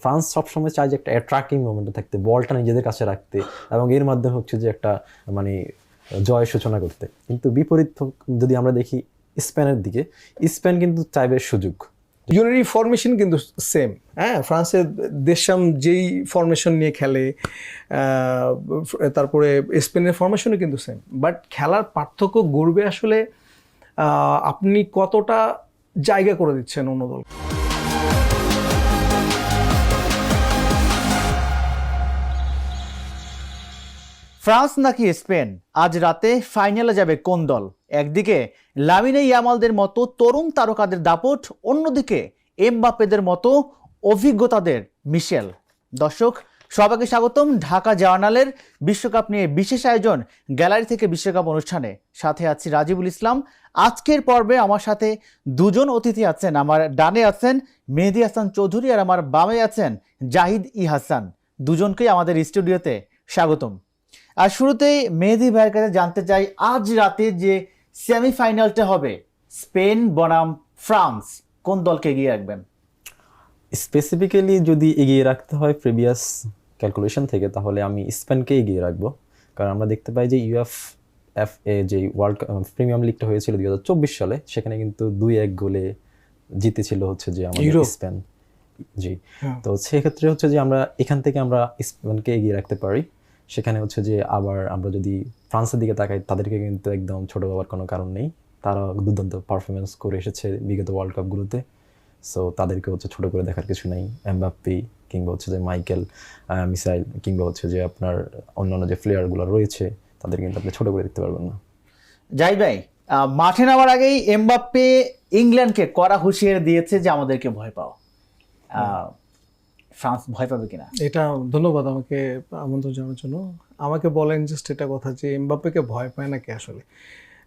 France সবসময় চায় যে একটা অ্যাট্রাক্টিং মোমেন্টে থাকতে, বলটা নিজেদের কাছে রাখতে এবং এর মাধ্যমে হচ্ছে যে একটা মানে জয়ের সূচনা করতে। কিন্তু বিপরীত যদি আমরা দেখি স্পেনের দিকে, স্পেন কিন্তু চাইবে সুযোগ। ইউনারি ফরমেশন কিন্তু সেম। হ্যাঁ, ফ্রান্সের দেশাম যেই ফরমেশন নিয়ে খেলে, তারপরে স্পেনের ফরমেশনও কিন্তু সেম, বাট খেলার পার্থক্য গড়বে আসলে আপনি কতটা জায়গা করে দিচ্ছেন অন্য দল। ফ্রান্স নাকি স্পেন, আজ রাতে ফাইনালে যাবে কোন দল? একদিকে লামিনে ইয়ামালদের মতো তরুণ তারকাদের দাপট, অন্যদিকে এমবাপ্পেদের মতো অভিজ্ঞতাদের মিশেল। দর্শক সবাইকে স্বাগতম ঢাকা জার্নালের বিশ্বকাপ নিয়ে বিশেষ আয়োজন গ্যালারি থেকে বিশ্বকাপ অনুষ্ঠানে। সাথে আছি রাজিবুল ইসলাম। আজকের পর্বে আমার সাথে দুজন অতিথি আছেন। আমার ডানে আছেন মেহেদী হাসান চৌধুরী আর আমার বামে আছেন জাহিদ ই হাসান। দুজনকেই আমাদের স্টুডিওতে স্বাগতম। আর শুরুতেই মেহেদী ভাইয়ের কাছে জানতে চাই, আজ রাতে যে সেমিফাইনালটা হবে স্পেন বনাম ফ্রান্স, কোন দলকে এগিয়ে রাখবেন? স্পেসিফিক্যালি যদি এগিয়ে রাখতে হয় প্রিভিয়াস ক্যালকুলেশন থেকে, তাহলে আমি স্পেনকে এগিয়ে রাখবো। কারণ আমরা দেখতে পাই যে ইউএফএ যে ওয়ার্ল্ড প্রিমিয়ার লিগটা হয়েছিল 2024 সালে, সেখানে কিন্তু 2-1 গোলে জিতেছিল হচ্ছে যে আমাদের স্পেন। জি, তো সেক্ষেত্রে হচ্ছে যে আমরা এখান থেকে আমরা স্পেনকে এগিয়ে রাখতে পারি। সেখানে হচ্ছে যে আবার আমরা যদি ফ্রান্সের দিকে তাকাই, তাদেরকে কিন্তু একদম ছোট হওয়ার কোনো কারণ নেই। তারা দুর্দান্ত পারফরমেন্স করে এসেছে বিগত ওয়ার্ল্ড কাপগুলোতে। সো তাদেরকে হচ্ছে ছোট করে দেখার কিছু নেই। এমবাপ্পে কিংবা হচ্ছে যে মাইকেল মিসাইল কিংবা হচ্ছে যে আপনার অন্যান্য যে প্লেয়ারগুলো রয়েছে, তাদের কিন্তু আপনি ছোট করে দেখতে পারবেন না। যাই ভাই, মাঠে নামার আগেই এমবাপ্পে ইংল্যান্ডকে কড়া হুঁশিয়ারি দিয়েছে যে আমাদেরকে ভয় পাও। ফ্রান্স ভয় পাবে কিনা? এটা ধন্যবাদ আমাকে আমন্ত্রণ জানানোর জন্য। আমাকে বলেন জাস্ট এটা কথা যে এমবাপ্পেকে ভয় পায় নাকি? আসলে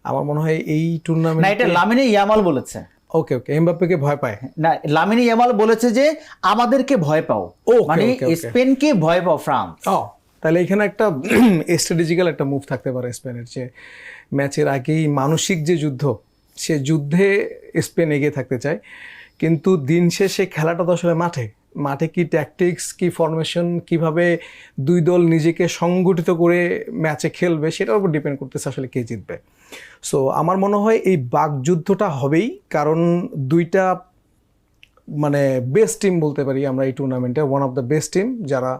আমার মনে হয় এই টুর্নামেন্ট, না, এটা লামিনে ইয়ামাল বলেছে। ওকে এমবাপ্পেকে ভয় পায় না, লামিনে ইয়ামাল বলেছে যে আমাদেরকে ভয় পাও, মানে স্পেনকে ভয় পাও ফ্রান্স। তাহলে এখানে একটা স্ট্র্যাটেজিক্যাল একটা মুভ থাকতে পারে স্পেনের, যে ম্যাচের আগেই মানসিক যে যুদ্ধ, সে যুদ্ধে স্পেন এগিয়ে থাকতে চায়। কিন্তু দিন শেষে খেলাটা তো আসলে মাঠে কি ট্যাকটিক্স, কি ফরমেশন, কিভাবে দুই দল নিজেকে সংগঠিত করে ম্যাচে খেলবে, সেটার উপর ডিপেন্ড করতেছে আসলে কে জিতবে। সো আমার মনে হয় এই বাকযুদ্ধটা হবেই, কারণ দুইটা মানে বেস্ট টিম বলতে পারি আমরা এই টুর্নামেন্টে, one of the best team, যারা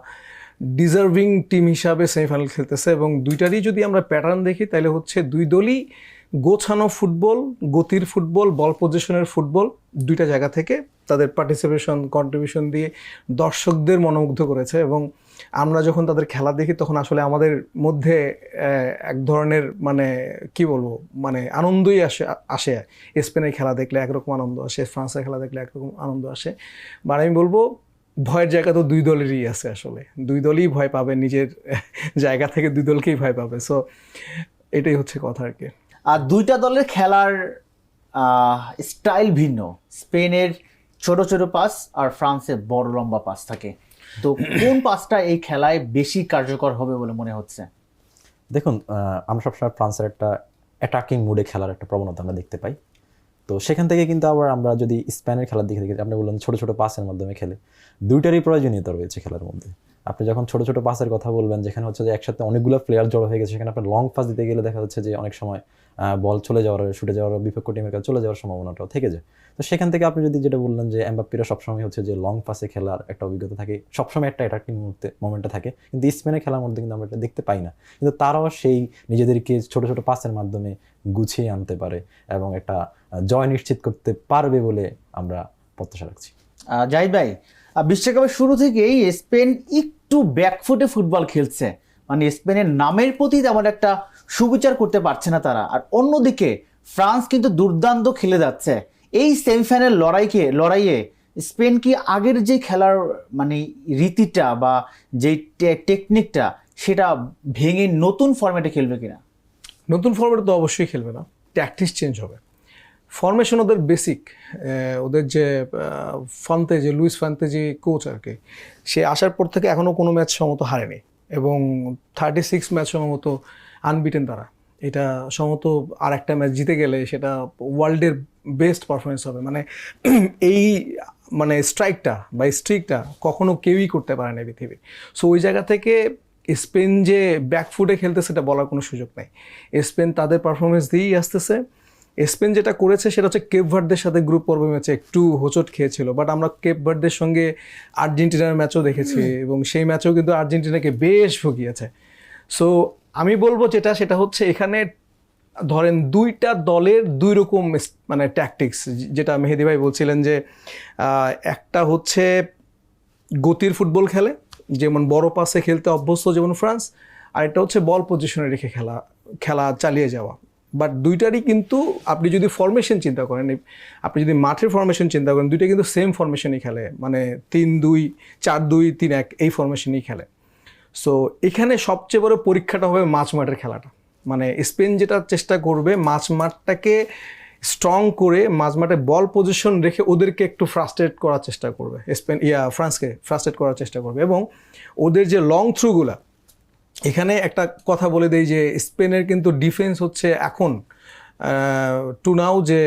ডিজার্ভিং টিম হিসাবে সেমিফাইনাল খেলতেছে। এবং দুইটারই যদি আমরা প্যাটার্ন দেখি, তাহলে হচ্ছে দুই দলই গোছানো ফুটবল, গতির ফুটবল, বল পজিশনের ফুটবল, দুইটা জায়গা থেকে তাদের পার্টিসিপেশন, কন্ট্রিবিউশন দিয়ে দর্শকদের মনোমুগ্ধ করেছে। এবং আমরা যখন তাদের খেলা দেখি, তখন আসলে আমাদের মধ্যে এক ধরনের মানে কি বলবো, মানে আনন্দই আসে। স্পেনের খেলা দেখলে একরকম আনন্দ আসে, ফ্রান্সের খেলা দেখলে একরকম আনন্দ আসে। বা আমি বলবো ভয়ের জায়গা তো দুই দলেরই আছে। আসলে দুই দলই ভয় পাবে, নিজের জায়গা থেকে দুই দলকেই ভয় পাবে। সো এটাই হচ্ছে কথা আর কি। আর দুইটা দলের খেলার স্টাইল ভিন্ন। স্পেনের ছোট ছোট পাস আর ফ্রান্সের বড় লম্বা পাস থাকে। তো কোন পাসটা এই খেলায় বেশি কার্যকর হবে বলে মনে হচ্ছে? দেখুন, আমরা সবসময় ফ্রান্সের একটা অ্যাটাকিং মুডে খেলার একটা প্রবণতা আমরা দেখতে পাই। তো সেখান থেকে কিন্তু আবার আমরা যদি স্পেনের খেলার দিকে দেখি, আপনি বললেন ছোট ছোট পাসের মাধ্যমে খেলে, দুইটারই প্রয়োজনীয়তা রয়েছে খেলার মধ্যে। আপনি যখন ছোট ছোট পাসের কথা বলবেন, যেখানে হচ্ছে যে একসাথে অনেকগুলো প্লেয়ার জড়ো হয়ে গেছে, সেখানে আপনার লং পাস দিতে গেলে দেখা যাচ্ছে যে অনেক সময় বল চলে যাওয়ার, শুটে যাওয়ার, বিপক্ষ টিমের কাছে চলে যাওয়ার সম্ভাবনাটাও থেকে যায়। তো সেখান থেকে আপনি যদি যেটা বললেন যে এমবাপ্পেরা সবসময় হচ্ছে যে লং পাসে খেলার একটা অভিজ্ঞতা থাকে, সবসময় একটা অ্যাটাকিং মোমেন্টে থাকে, কিন্তু স্পেনের খেলার মধ্যে কিন্তু আমরা এটা দেখতে পাই না। কিন্তু তারাও সেই নিজেদেরকে ছোট ছোট পাসের মাধ্যমে গুছিয়ে আনতে পারে এবং একটা জয় নিশ্চিত করতে পারবে বলে আমরা প্রত্যাশা রাখছি। জাহিদ ভাই, বিশ্বকাপের শুরু থেকেই স্পেন একটু ব্যাকফুটে ফুটবল খেলছে, মানে স্পেনের নামের প্রতি তেমন একটা সুবিচার করতে পারছে না তারা। আর অন্যদিকে ফ্রান্স কিন্তু দুর্দান্ত খেলে যাচ্ছে। এই সেমিফাইনাল লড়াইয়ে স্পেন কি আগের যে খেলার মানে রীতিটা বা যে টেকনিকটা, সেটা ভেঙে নতুন ফরম্যাটে খেলবে কিনা? নতুন ফরম্যাটে তো অবশ্যই খেলবে না, ট্যাকটিক্স চেঞ্জ হবে। ফরমেশন ওদের বেসিক, ওদের যে লুইস ফান্তে যে কোচ আর কি, সে আসার পর থেকে এখনও কোনো ম্যাচ সম্ভবত হারেনি এবং 36 ম্যাচ সম্ভবত আনবিটেন তারা। এটা সম্ভবত আর একটা ম্যাচ জিতে গেলে সেটা ওয়ার্ল্ডের বেস্ট পারফরমেন্স হবে। মানে এই মানে স্ট্রাইকটা বা স্ট্রিকটা কখনো কেউই করতে পারে না পৃথিবী। সো ওই জায়গা থেকে স্পেন যে ব্যাকফুটে খেলতেছে সেটা বলার কোনো সুযোগ নাই। স্পেন তাদের পারফরমেন্স দিয়েই আসতেছে। স্পেন যেটা করেছে সেটা হচ্ছে কেপ ভার্দের সাথে গ্রুপ পর্ব ম্যাচে একটু হোঁচট খেয়েছিল, বাট আমরা কেপ ভার্দের সঙ্গে আর্জেন্টিনার ম্যাচও দেখেছি এবং সেই ম্যাচেও কিন্তু আর্জেন্টিনাকে বেশ ভুগিয়েছে। সো আমি বলবো সেটা হচ্ছে এখানে ধরেন দুইটা দলের দুই রকম মানে ট্যাকটিক্স, যেটা মেহেদি ভাই বলছিলেন যে একটা হচ্ছে গতির ফুটবল খেলে, যেমন বড় পাসে খেলতে অভ্যস্ত যেমন ফ্রান্স, আর একটা হচ্ছে বল পজিশনে রেখে খেলা চালিয়ে যাওয়া। বাট দুইটারই কিন্তু আপনি যদি ফরমেশন চিন্তা করেন, আপনি যদি মাঠের ফরমেশন চিন্তা করেন, দুইটা কিন্তু সেম ফরমেশনই খেলে, মানে 3-2, 4-2, 3-1 এই ফরমেশনই খেলে। সো এখানে সবচেয়ে বড় পরীক্ষাটা হবে মাঝ মাঠের খেলাটা। মানে স্পেন যেটা চেষ্টা করবে মাঝ মাঠটাকে স্ট্রং করে মাঝ মাঠে বল পজিশন রেখে ওদেরকে একটু ফ্রাস্ট্রেট করার চেষ্টা করবে, ফ্রান্সকে ফ্রাস্ট্রেট করার চেষ্টা করবে। এবং ওদের যে লং থ্রুগুলা, এখানে একটা কথা বলে দেই যে স্পেনের কিন্তু ডিফেন্স হচ্ছে এখন টু নাও যে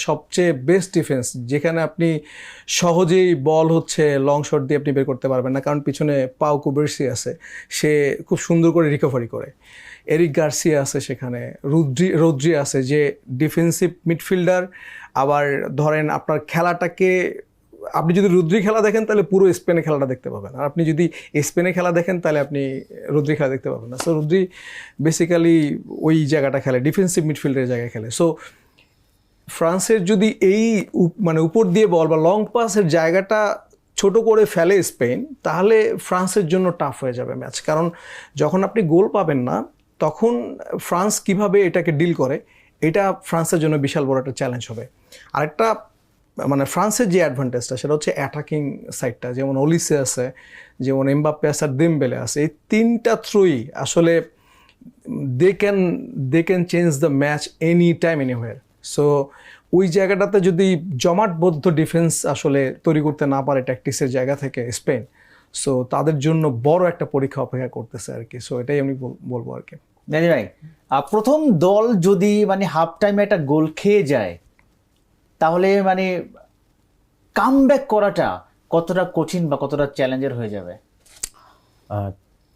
সবচেয়ে বেস্ট ডিফেন্স, যেখানে আপনি সহজেই বল হচ্ছে লং শট দিয়ে আপনি বের করতে পারবেন না, কারণ পিছনে পাও কুবেরসি আছে, সে খুব সুন্দর করে রিকভারি করে। এরিক গার্সিয়া আছে সেখানে, রোদ্রি আছে যে ডিফেন্সিভ মিডফিল্ডার। আবার ধরেন আপনার খেলাটাকে, আপনি যদি রুদ্রি খেলা দেখেন তাহলে পুরো স্পেনের খেলাটা দেখতে পাবেন, আর আপনি যদি স্পেনের খেলা দেখেন তাহলে আপনি রুদ্রি খেলা দেখতে পাবেন না। সো রুদ্রি বেসিক্যালি ওই জায়গাটা খেলে, ডিফেন্সিভ মিডফিল্ডের জায়গায় খেলে। সো ফ্রান্সের যদি এই মানে উপর দিয়ে বল বা লং পাসের জায়গাটা ছোট করে ফেলে স্পেন, তাহলে ফ্রান্সের জন্য টাফ হয়ে যাবে ম্যাচ। কারণ যখন আপনি গোল পাবেন না, তখন ফ্রান্স কিভাবে এটাকে ডিল করে, এটা ফ্রান্সের জন্য বিশাল বড় একটা চ্যালেঞ্জ হবে। আরেকটা মানে ফ্রান্সের যে অ্যাডভান্টেজটা সেটা হচ্ছে অ্যাটাকিং সাইডটা, যেমন ওলিসে আছে, যেমন এমবাপ্পে আছে, আর দেমবেলে আছে। এই তিনটা থ্রুই আসলে they can change the match anytime anywhere. So ওই জায়গাটাতে যদি জমাটবদ্ধ ডিফেন্স আসলে তৈরি করতে না পারে ট্যাকটিক্সের জায়গা থেকে স্পেন, সো তাদের জন্য বড় একটা পরীক্ষা অপেক্ষা করতেছে আর কি। সো এটাই আমি বলবো আর কি। মেহেদি ভাই, প্রথম দল যদি মানে হাফ টাইমে একটা গোল খেয়ে যায়, তাহলে মানে কামব্যাক করাটা কতটা কঠিন বা কতটা চ্যালেঞ্জের হয়ে যাবে?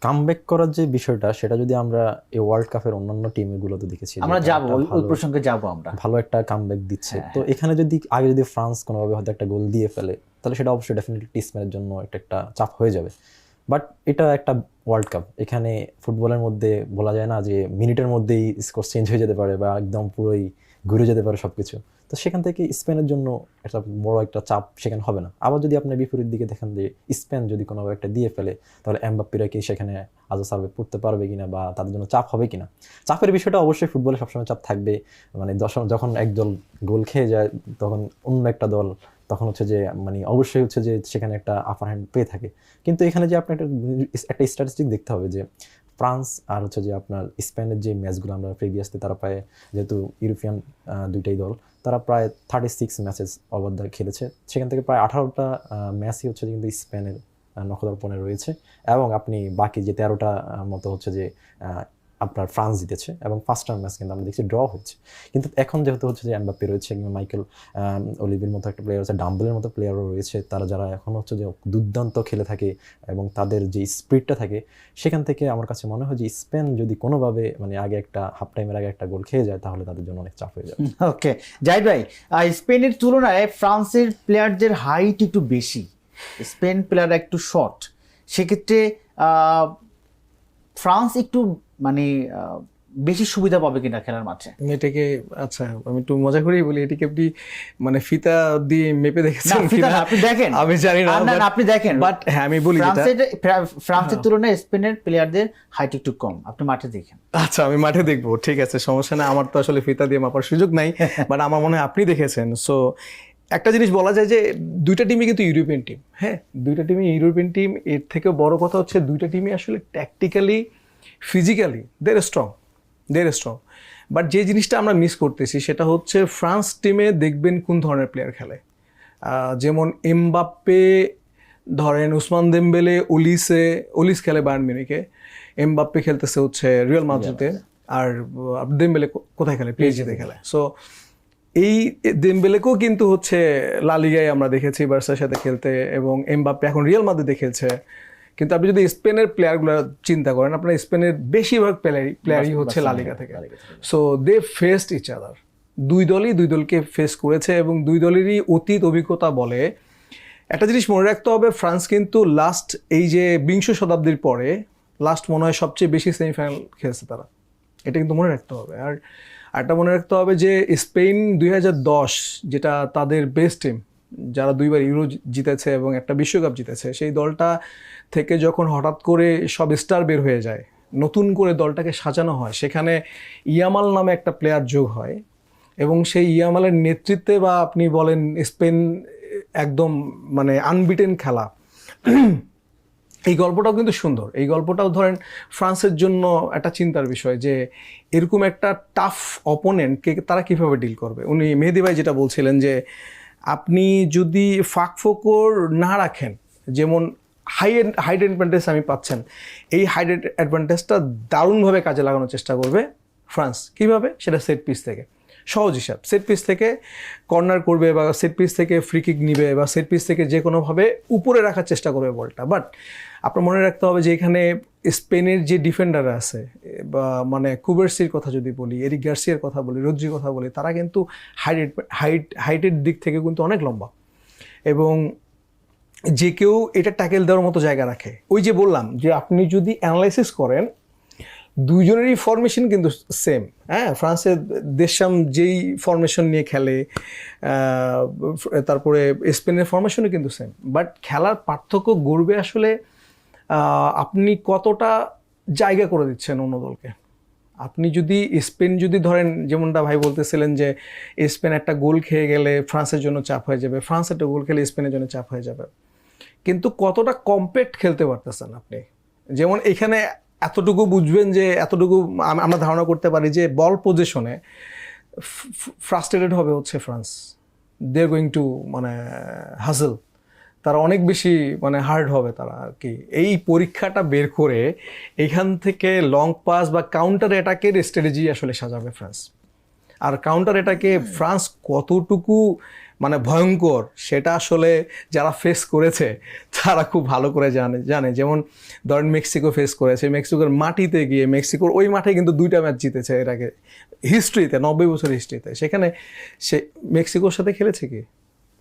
কামব্যাক করার যে বিষয়টা, সেটা যদি আমরা এই ওয়ার্ল্ড কাপের অন্যান্য টিমগুলোতে দেখেছি, আমরা যাবো ওই প্রসঙ্গে যাবো, আমরা ভালো একটা কামব্যাক দিচ্ছে। তো এখানে যদি আগে যদি ফ্রান্স কোনোভাবে হয়তো একটা গোল দিয়ে ফেলে, তাহলে সেটা অবশ্যই ডেফিনেটলি স্পেনের জন্য একটা চাপ হয়ে যাবে। বাট এটা একটা ওয়ার্ল্ড কাপ, এখানে ফুটবলের মধ্যে বলা যায় না যে মিনিটের মধ্যেই স্কোর চেঞ্জ হয়ে যেতে পারে বা একদম পুরোই ঘুরে যেতে পারে সবকিছু। তো সেখান থেকে স্পেনের জন্য একটা বড় একটা চাপ সেখানে হবে না। আবার যদি আপনি বিপরীত দিকে দেখেন যে স্পেন যদি কোনোভাবে একটা দিয়ে ফেলে, তাহলে এমবাপ্পেরা কি সেখানে আজও সার্ভে পড়তে পারবে কিনা বা তাদের জন্য চাপ হবে কিনা। চাপের বিষয়টা অবশ্যই ফুটবলে সবসময় চাপ থাকবে। মানে যখন একদল গোল খেয়ে যায়, তখন অন্য একটা দল তখন হচ্ছে যে মানে অবশ্যই হচ্ছে যে সেখানে একটা আপার হ্যান্ড পেয়ে থাকে। কিন্তু এখানে যে আপনি একটা স্ট্যাটিস্টিক দেখতে হবে যে ফ্রান্স আর হচ্ছে যে আপনার স্পেনের যে ম্যাচগুলো আমরা প্রিভিয়াসলি, তারা প্রায়, যেহেতু ইউরোপিয়ান দুইটাই দল, তারা প্রায় 36 ম্যাচেস ওভার দ্য খেলেছে। সেখান থেকে প্রায় 18টা ম্যাচই হচ্ছে কিন্তু স্পেনের নখদর্পণে রয়েছে, এবং আপনি বাকি যে 13টা মতো হচ্ছে যে আপনার ফ্রান্স জিতেছে, এবং ফার্স্ট ম্যাচ কিন্তু আমরা দেখছি ড্র হচ্ছে। কিন্তু এখন যেহেতু হচ্ছে যে এমবাপ্পে রয়েছে, কিংবা মাইকেল অলিভির মতো একটা প্লেয়ার আছে, ডাম্বলের মতো প্লেয়ারও রয়েছে, তারা যারা এখন হচ্ছে যে দুর্দান্ত খেলে থাকে এবং তাদের যে স্পিডটা থাকে, সেখান থেকে আমার কাছে মনে হয় যে স্পেন যদি কোনোভাবে মানে আগে একটা হাফ টাইমের আগে একটা গোল খেয়ে যায়, তাহলে তাদের জন্য অনেক চাপ হয়ে যাবে। ওকে, জাহিদ ভাই, স্পেনের তুলনায় ফ্রান্সের প্লেয়ারদের হাইট একটু বেশি, স্পেন প্লেয়ার একটু শর্ট, সেক্ষেত্রে ফ্রান্স একটু মানে বেশি সুবিধা পাবে কিনা খেলার মাঠে? এটাকে আচ্ছা আমি একটু মজা করেই বলি, এটাকে আপনি মানে ফিতা দিয়ে মেপে দেখেছেন কিনা আপনি দেখেন, আমি জানি না, আপনি দেখেন। বাট হ্যাঁ আমি বলি ফ্রান্সের তুলনায় স্পেনের প্লেয়ারদের হাইট একটু কম, আপনি মাঠে দেখেন। আচ্ছা আমি মাঠে দেখবো, ঠিক আছে, সমস্যা নাই, আমার তো আসলে ফিতা দিয়ে মাপার সুযোগ নাই, বাট আমার মনে হয় আপনি দেখেছেন। সো একটা জিনিস বলা যায় যে দুইটা টিমই কিন্তু ইউরোপিয়ান টিম, হ্যাঁ দুইটা টিমই ইউরোপিয়ান টিম। এর থেকেও বড় কথা হচ্ছে দুইটা টিমই আসলে tactically, physically there strong. But যে জিনিসটা আমরা মিস করতেছি সেটা হচ্ছে ফ্রান্স টিমে দেখবেন কোন ধরনের প্লেয়ার খেলে, যেমন এমবাপ্পে, ধরেন উসমান দেমবেলে, ওলিস খেলে বায়ার্ন মিউনিখে, এমবাপ্পে খেলতেছে হচ্ছে রিয়াল মাদ্রিদে, আর দেমবেলে কোথায় খেলে? পিএসজিতে খেলে। সো এই দেমবেলেকেও কিন্তু হচ্ছে লা লিগায় আমরা দেখেছি বার্সার সাথে খেলতে, এবং এমবাপ্পে এখন রিয়াল মাদ্রিদে খেলছে। কিন্তু আপনি যদি স্পেনের প্লেয়ারগুলো চিন্তা করেন, আপনার স্পেনের বেশিরভাগ প্লেয়ারই হচ্ছে লা লিগা থেকে। So they faced each other, দুই দলকে ফেস করেছে, এবং দুই দলেরই অতীত অভিজ্ঞতা বলে একটা জিনিস মনে রাখতে হবে, ফ্রান্স কিন্তু লাস্ট এই যে বিংশ শতাব্দীর পরে লাস্ট মনে হয় সবচেয়ে বেশি সেমিফাইনাল খেলছে তারা, এটা কিন্তু মনে রাখতে হবে। আর একটা মনে রাখতে হবে যে স্পেন 2010 যেটা তাদের বেস্ট টিম, যারা দুইবার ইউরো জিতেছে এবং একটা বিশ্বকাপ জিতেছে, সেই দলটা থেকে যখন হঠাৎ করে সব স্টার বের হয়ে যায়, নতুন করে দলটাকে সাজানো হয়, সেখানে ইয়ামাল নামে একটা প্লেয়ার যোগ হয়, এবং সেই ইয়ামালের নেতৃত্বে বা আপনি বলেন স্পেন একদম মানে আনবিটেন খেলা। এই গল্পটাও কিন্তু সুন্দর। এই গল্পটাও ধরেন ফ্রান্সের জন্য একটা চিন্তার বিষয় যে এরকম একটা টাফ অপোনেন্টকে তারা কীভাবে ডিল করবে। উনি মেহেদী ভাই যেটা বলছিলেন যে আপনি যদি ফাঁকফোকর না রাখেন, যেমন হাইড অ্যাডভান্টেজ আমি পাচ্ছেন, এই হাইড অ্যাডভান্টেজটা দারুণভাবে কাজে লাগানোর চেষ্টা করবে ফ্রান্স। কীভাবে? সেটা সেট পিস থেকে, সহজ হিসাব, সেট পিস থেকে কর্নার করবে বা সেট পিস থেকে ফ্রি কিক নিবে বা সেট পিস থেকে যে কোনোভাবে উপরে রাখার চেষ্টা করবে বলটা। বাট আপনার মনে রাখতে হবে যে এখানে স্পেনের যে ডিফেন্ডার আছে, বা মানে কুবার্সির কথা যদি বলি, এরিক গার্সিয়ার কথা বলি, রদ্রির কথা বলি, তারা কিন্তু হাইটের দিক থেকে কিন্তু অনেক লম্বা, এবং যে কেউ এটা ট্যাকেল দেওয়ার মতো জায়গা রাখে। ওই যে বললাম যে আপনি যদি অ্যানালাইসিস করেন, দুইজনেরই ফরমেশন কিন্তু সেম। হ্যাঁ, ফ্রান্সের দেশাম যেই ফরমেশন নিয়ে খেলে, তারপরে স্পেনের ফরমেশনও কিন্তু সেম, বাট খেলার পার্থক্য গড়বে আসলে আপনি কতটা জায়গা করে দিচ্ছেন অন্য দলকে। আপনি যদি স্পেন যদি ধরেন, যেমনটা ভাই বলতেছিলেন যে স্পেন একটা গোল খেয়ে গেলে ফ্রান্সের জন্য চাপ হয়ে যাবে, ফ্রান্স একটা গোল খেলে স্পেনের জন্য চাপ হয়ে যাবে, কিন্তু কতটা কম্প্যাক্ট খেলতে পারতেছেন আপনি। যেমন এখানে এতটুকু বুঝবেন যে এতটুকু আমরা ধারণা করতে পারি যে বল পজিশনে ফ্রাস্ট্রেটেড হবে হচ্ছে France, they are going to মানে হাজল, তারা অনেক বেশি মানে হার্ড হবে তারা আর কি। এই পরীক্ষাটা বের করে এখান থেকে লং পাস বা কাউন্টার অ্যাটাকের স্ট্র্যাটেজি আসলে সাজাবে ফ্রান্স। আর কাউন্টার অ্যাটাকে ফ্রান্স কতটুকু মানে ভয়ঙ্কর সেটা আসলে যারা ফেস করেছে তারা খুব ভালো করে জানে। যেমন ধরেন মেক্সিকো ফেস করেছে, মেক্সিকোর মাটিতে গিয়ে, মেক্সিকোর ওই মাঠে কিন্তু 2টা ম্যাচ জিতেছে এর আগে হিস্ট্রিতে, 90 বছর হিস্ট্রিতে। সেখানে সে মেক্সিকোর সাথে খেলেছে কি,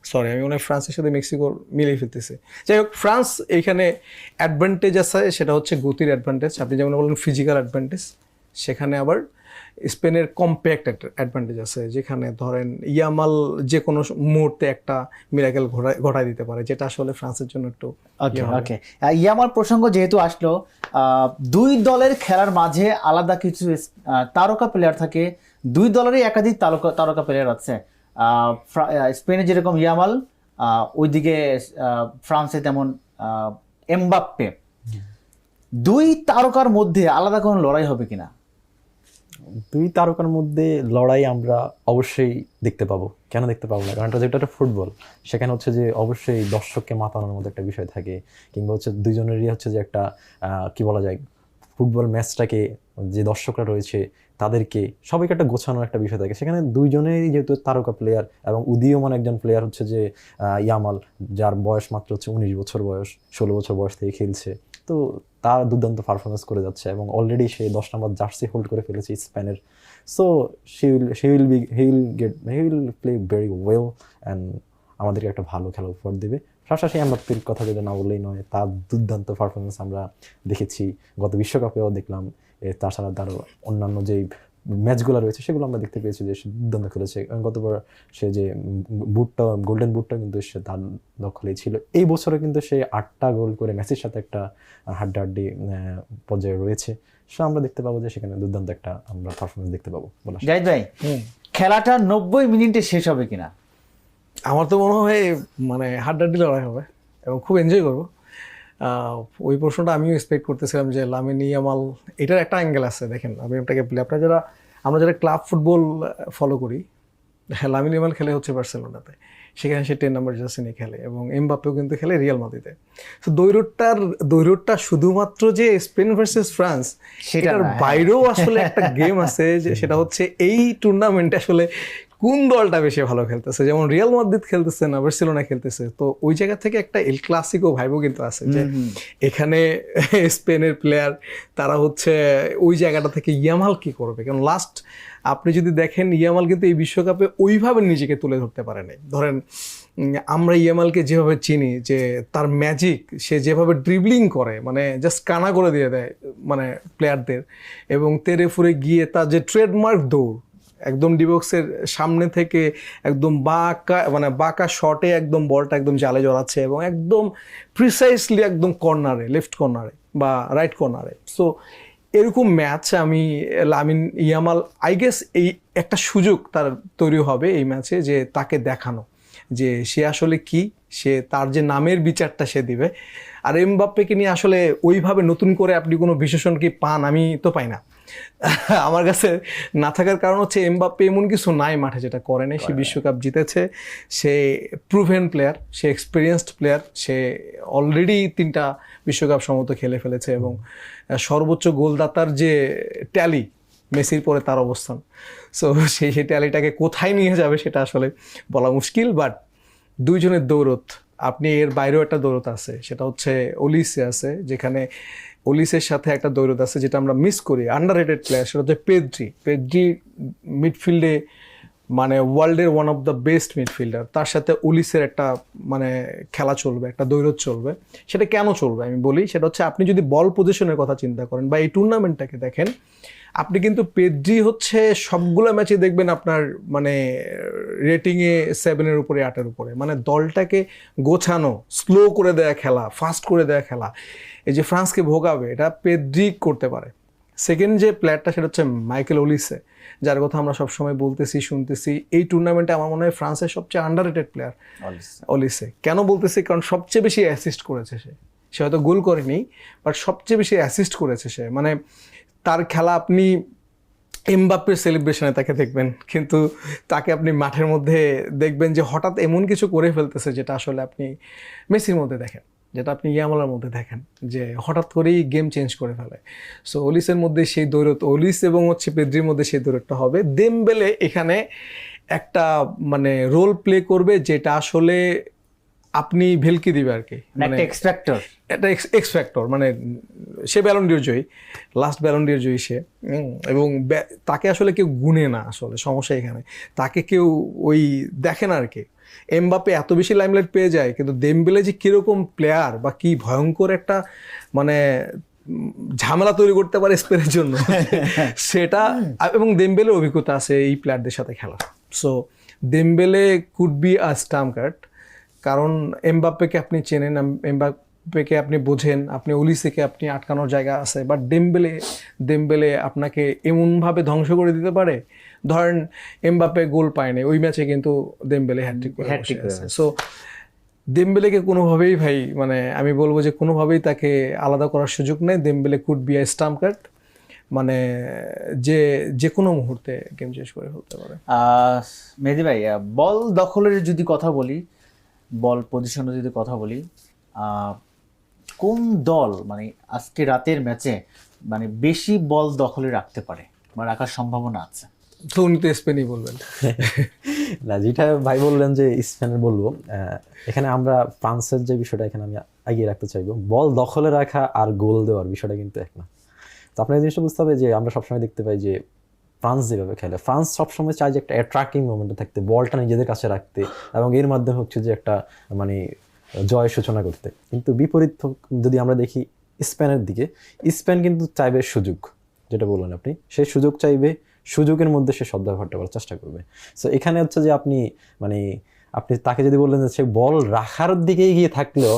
সরি আমি মনে হয় ফ্রান্সের সাথে মেক্সিকোর মিলিয়ে ফেলতেছি। যাই হোক, ফ্রান্স এইখানে অ্যাডভান্টেজ আছে, সেটা হচ্ছে গতির অ্যাডভান্টেজ, আপনি যেমন বললেন ফিজিক্যাল অ্যাডভান্টেজ। সেখানে আবার স্পেনের কম্প্যাক্ট অ্যাডভান্টেজ আছে, যেখানে ধরেন ইয়ামাল যে কোনো মুহূর্তে একটা মিরাকেল ঘটায় দিতে পারে, যেটা আসলে ফ্রান্সের জন্য একটু ওকে। ইয়ামাল প্রসঙ্গ যেহেতু আসলো, দুই দলের খেলার মাঝে আলাদা কিছু তারকা প্লেয়ার থাকে, দুই দলেরই একাধিক তারকা প্লেয়ার আছে। স্পেনে যেরকম ইয়ামাল, ওইদিকে ফ্রান্সে তেমন এমবাপ্পে। দুই তারকার মধ্যে আলাদা কোনো লড়াই হবে কিনা? দুই তারকার মধ্যে লড়াই আমরা অবশ্যই দেখতে পাবো, কেন দেখতে পাবো না? কারণ যেটা একটা ফুটবল, সেখানে হচ্ছে যে অবশ্যই দর্শককে মাতানোর মতো একটা বিষয় থাকে, কিংবা হচ্ছে দুইজনেরই হচ্ছে যে একটা কি বলা যায়, ফুটবল ম্যাচটাকে যে দর্শকরা রয়েছে তাদেরকে সবাইকে একটা গোছানোর একটা বিষয় থাকে। সেখানে দুইজনেরই যেহেতু তারকা প্লেয়ার, এবং উদীয়মান একজন প্লেয়ার হচ্ছে যে ইয়ামাল, যার বয়স মাত্র হচ্ছে 19 বছর বয়স, 16 বছর বয়স থেকে খেলছে, তো তার দুর্দান্ত পারফরমেন্স করে যাচ্ছে, এবং অলরেডি সে 10 নম্বর জার্সি হোল্ড করে ফেলেছে স্পেনের। So he will play very well and আমাদেরকে একটা ভালো খেলা উপহার দেবে। পাশাপাশি এমবাপ্পের কথা যেটা না বললেই নয়, তার দুর্দান্ত পারফরমেন্স আমরা দেখেছি, গত বিশ্বকাপেও দেখলাম। তাছাড়া তার অন্যান্য যেই ম্যাচগুলো রয়েছে সেগুলো আমরা দেখতে পেয়েছি যে সে দুর্দান্ত খেলেছে। গতবার সে যে গোল্ডেন বুটটা কিন্তু সে তার দখলেই ছিল। এই বছরে কিন্তু সে 8টা গোল করে মেসির সাথে একটা হাড্ডাহাড্ডি পর্যায়ে রয়েছে। সো আমরা দেখতে পাবো যে সেখানে দুর্দান্ত একটা আমরা পারফরমেন্স দেখতে পাবো। জাহিদ ভাই, খেলাটা 90 মিনিটে শেষ হবে কিনা? আমার তো মনে হয় মানে হাড্ডাহাড্ডি লড়াই হবে এবং খুব এনজয় করবো। ওই প্রশ্নটা আমিও এক্সপেক্ট করতেছিলাম যে লামিন ইয়ামাল, এটার একটা অ্যাঙ্গেল আছে। দেখেন, আমি আপনাকে বলি, আমরা যারা ক্লাব ফুটবল ফলো করি, লামিন ইয়ামাল খেলে হচ্ছে বার্সেলোনাতে, সেখানে সে 10 নম্বর জার্সি নিয়ে খেলে, এবং এমবাপ্পেও কিন্তু খেলে রিয়াল মাদ্রিদে। তো দৈরটটা শুধুমাত্র যে স্পেন ভার্সেস ফ্রান্স, সেটার বাইরেও আসলে একটা গেম আছে, যে সেটা হচ্ছে এই টুর্নামেন্টে আসলে কোন দলটা বেশি ভালো খেলতেছে, যেমন রিয়াল মাদ্রিদ খেলতেছে না বার্সেলোনা খেলতেছে, তো ওই জায়গা থেকে একটা এল ক্লাসিকো ভাইবও কিন্তু আছে যে এখানে স্পেনের প্লেয়ার তারা হচ্ছে ওই জায়গাটা থেকে ইয়ামাল কি করবে, কারণ লাস্ট আপনি যদি দেখেন ইয়ামাল কিন্তু এই বিশ্বকাপে ওইভাবে নিজেকে তুলে ধরতে পারে নাই। ধরেন আমরা ইয়ামালকে যেভাবে চিনি যে তার ম্যাজিক, সে যেভাবে ড্রিবলিং করে মানে জাস্ট কানা করে দিয়ে দেয় মানে প্লেয়ারদের, এবং তেরে ফুরে গিয়ে তার যে ট্রেডমার্ক দৌড় একদম ডিবক্সের সামনে থেকে একদম বাঁকা শটে একদম বলটা একদম জালে জড়াচ্ছে এবং একদম প্রিসাইসলি একদম কর্নারে, লেফট কর্নারে বা রাইট কর্নারে। সো এরকম ম্যাচ আমি লামিন ইয়ামাল আই গেস এই একটা সুযোগ তার তৈরি হবে এই ম্যাচে যে তাকে দেখানো যে সে আসলে কি, সে তার যে নামের বিচারটা সে দিবে। আর এমবাপ্পেকে নিয়ে আসলে ওইভাবে নতুন করে আপনি কোনো বিশেষণ কি পান, আমি তো পাই না। আমার কাছে না থাকার কারণ হচ্ছে এমবাপ্পে এমন কিছু নাই মাঠে যেটা করে নাই। সে বিশ্বকাপ জিতেছে, সে প্রুভেন প্লেয়ার, সে এক্সপিরিয়েন্সড প্লেয়ার, সে অলরেডি 3টা বিশ্বকাপ সমত খেলে ফেলেছে এবং সর্বোচ্চ গোলদাতার যে ট্যালি মেসির পরে তার অবস্থান। সো সেই ট্যালিটাকে কোথায় নিয়ে যাবে সেটা আসলে বলা মুশকিল। বাট দুইজনের দৌড়ত, আপনি এর বাইরেও একটা দৌড়ত আছে, সেটা হচ্ছে ওলিসে আছে, যেখানে ওলিসের সাথে একটা দৌড়ত আছে যেটা আমরা মিস করি, আন্ডাররেটেড প্লেয়ার, সেটা হচ্ছে পেদ্রি মিডফিল্ডে মানে ওয়ার্ল্ডের one of the best midfielder, তার সাথে ওলিসের একটা মানে খেলা চলবে, একটা দৌড়ত চলবে। সেটা কেন চলবে আমি বলি, সেটা হচ্ছে আপনি যদি বল পজিশনের কথা চিন্তা করেন বা এই টুর্নামেন্টটাকে দেখেন, আপনি কিন্তু পেদ্রি হচ্ছে সবগুলো ম্যাচে দেখবেন আপনার মানে রেটিংয়ে 7-এর উপরে 8-এর উপরে, মানে দলটাকে গোছানো, স্লো করে দেয়া খেলা, ফাস্ট করে দেয়া খেলা, এই যে ফ্রান্সকে ভোগাবে এটা পেদ্রি করতে পারে। সেকেন্ড যে প্লেয়ারটা সেটা হচ্ছে মাইকেল ওলিসে, যার কথা আমরা সবসময় বলতেছি শুনতেছি। এই টুর্নামেন্টে আমার মনে হয় ফ্রান্সের সবচেয়ে আন্ডাররেটেড প্লেয়ার ওলিসে। কেন বলতেছি, কারণ সবচেয়ে বেশি অ্যাসিস্ট করেছে সে হয়তো গোল করেনি, বাট সবচেয়ে বেশি অ্যাসিস্ট করেছে সে। মানে তার খেলা আপনি এমবাপ্পের সেলিব্রেশনে তাকে দেখবেন, কিন্তু তাকে আপনি মাঠের মধ্যে দেখবেন যে হঠাৎ এমন কিছু করে ফেলতেছে যেটা আসলে আপনি মেসির মধ্যে দেখেন, যেটা আপনি ইয়ামালের মধ্যে দেখেন, যে হঠাৎ করেই গেম চেঞ্জ করে ফেলে। সো ওলিসের মধ্যে সেই দৌড়ত, ওলিস এবং হচ্ছে পেদ্রির মধ্যে সেই দৌড়টা হবে। দেমবেলে এখানে একটা মানে রোল প্লে করবে যেটা আসলে আপনি ভেলকি দিবে আর কি, একটা এক্সপেক্টর, এটা এক্স ফ্যাক্টর। মানে সে ব্যালন্ডিয়র জয়ী, লাস্ট ব্যালন্ডিয়র জয়ী সে, এবং তাকে আসলে কেউ গুনে না, আসলে সমস্যা এখানে তাকে কেউ ওই দেখে না আর কি। এমবাপ্পে এত বেশি লাইমলাইট পেয়ে যায়, কিন্তু দেমবেলে যে কীরকম প্লেয়ার বা কি ভয়ঙ্কর একটা মানে ঝামেলা তৈরি করতে পারে স্পেনের জন্য সেটা, এবং দেমবেলের অভিজ্ঞতা আছে এই প্লেয়ারদের সাথে খেলা। So Dembele could be a trump card, কারণ এমবাপ্পেকে আপনি চেনেন, এমবাপ্পেকে আপনি বোঝেন, আপনি ওলিসেকে আপনি আটকানোর জায়গা আছে, বাট দেমবেলে আপনাকে এমনভাবে ধ্বংস করে দিতে পারে। ধরেন এমবাপ্পে গোল পায়নি ওই ম্যাচে, কিন্তু দেমবেলে হ্যাটট্রিক করে আছে। সো দেমবেলেকে কোনোভাবেই ভাই মানে আমি বলবো যে কোনোভাবেই তাকে আলাদা করার সুযোগ নেই। Dembele could be a trump card, মানে যে কোনো মুহূর্তে গেম শেষ করে ফেলতে পারে। মেহেদী ভাই, বল দখলের যদি কথা বলি, বল পজিশনের যদি কথা বলি, কোন দল মানে আজকে রাতের ম্যাচে মানে বেশি বল দখলে রাখতে পারে বা রাখার সম্ভাবনা আছে? তো উনি তো স্পেনই বলবেন না, যেটা ভাই বললেন যে স্পেনের বলবো, এখানে আমরা ফ্রান্সের যে বিষয়টা এখানে আমি এগিয়ে রাখতে চাইবো। বল দখলে রাখা আর গোল দেওয়ার বিষয়টা কিন্তু এক না। তো আপনার জিনিসটা বুঝতে হবে যে আমরা সবসময় দেখতে পাই যে ফ্রান্স যেভাবে খেলে, ফ্রান্স সবসময় চায় যে একটা অ্যাট্রাক্টিং মোমেন্টে থাকতে, বলটা নিজেদের কাছে রাখতে এবং এর মাধ্যমে হচ্ছে যে একটা মানে জয়ের সূচনা করতে। কিন্তু বিপরীত যদি আমরা দেখি স্পেনের দিকে, স্পেন কিন্তু চাইবে সুযোগ, যেটা বললেন আপনি, সেই সুযোগ চাইবে, সুযোগের মধ্যে সে সদ্ব্যবহারটা করার চেষ্টা করবে। সো এখানে হচ্ছে যে আপনি তাকে যদি বললেন যে সে বল রাখার দিকে এগিয়ে থাকলেও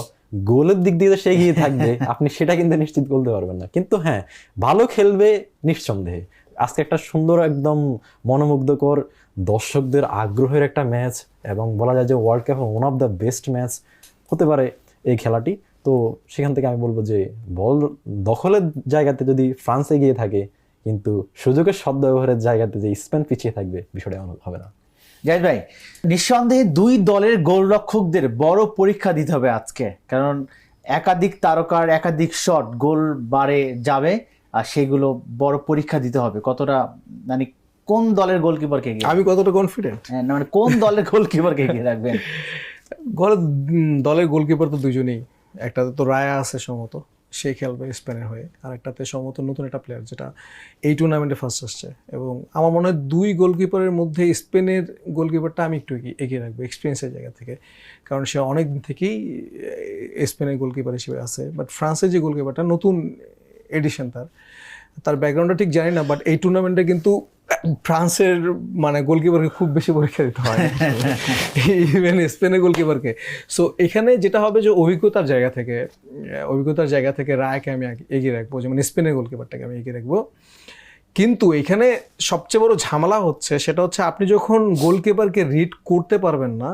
গোলের দিক দিয়ে সে এগিয়ে থাকবে, আপনি সেটা কিন্তু নিশ্চিত বলতে পারবেন না। কিন্তু হ্যাঁ, ভালো খেলবে নিঃসন্দেহে। আজকে একটা সুন্দর একদম মনোমুগ্ধকর দর্শকদের আগ্রহের একটা ম্যাচ, এবং বলা যায় যে ওয়ার্ল্ড কাপে one of the best match হতে পারে এই খেলাটি। তো সেখান থেকে আমি বলবো যে বল দখলের জায়গাতে যদি ফ্রান্স এগিয়ে থাকে, কিন্তু সুযোগের সদ্ব্যবহারের জায়গাতে যে স্পেন পিছিয়ে থাকবে, বিষয়টা এমন হবে না। জাহিদ ভাই, নিঃসন্দেহে দুই দলের গোলরক্ষকদের বড় পরীক্ষা দিতে হবে আজকে, কারণ একাধিক তারকার একাধিক শট গোল বারে যাবে, আর সেগুলো বড় পরীক্ষা দিতে হবে কতটা মানে কোন দলের গোলকিপারকে এগিয়ে আমি কতটা কনফিডেন্ট? হ্যাঁ, না, মানে কোন দলের গোলকিপারকে এগিয়ে রাখবেন? দলের গোলকিপার তো দুজনেই, একটাতে তো রায়া আছে সম্ভবত, সে খেলবে স্পেনের হয়ে, আর একটাতে সম্ভবত নতুন একটা প্লেয়ার যেটা এই টুর্নামেন্টে ফার্স্ট আসছে। এবং আমার মনে হয় দুই গোলকিপারের মধ্যে স্পেনের গোলকিপারটা আমি একটু এগিয়ে রাখবো এক্সপিরিয়েন্সের জায়গা থেকে, কারণ সে অনেক দিন থেকেই স্পেনের গোলকিপার হিসেবে আছে। বাট ফ্রান্সের যে গোলকিপারটা নতুন এডিশন, তার ব্যাকগ্রাউন্ডটা ঠিক জানি না, বাট এই টুর্নামেন্টে কিন্তু ফ্রান্সের মানে গোলকিপারকে খুব বেশি পরীক্ষা দিতে হয়, ইভেন স্পেনের গোলকিপারকে। সো এখানে যেটা হবে যে অভিজ্ঞতার জায়গা থেকে রায়কে আমি এগিয়ে রাখবো, যেমন স্পেনের গোলকিপারটাকে আমি এগিয়ে রাখবো। কিন্তু এখানে সবচেয়ে বড় ঝামেলা হচ্ছে, সেটা হচ্ছে আপনি যখন গোলকিপারকে রিড করতে পারবেন না।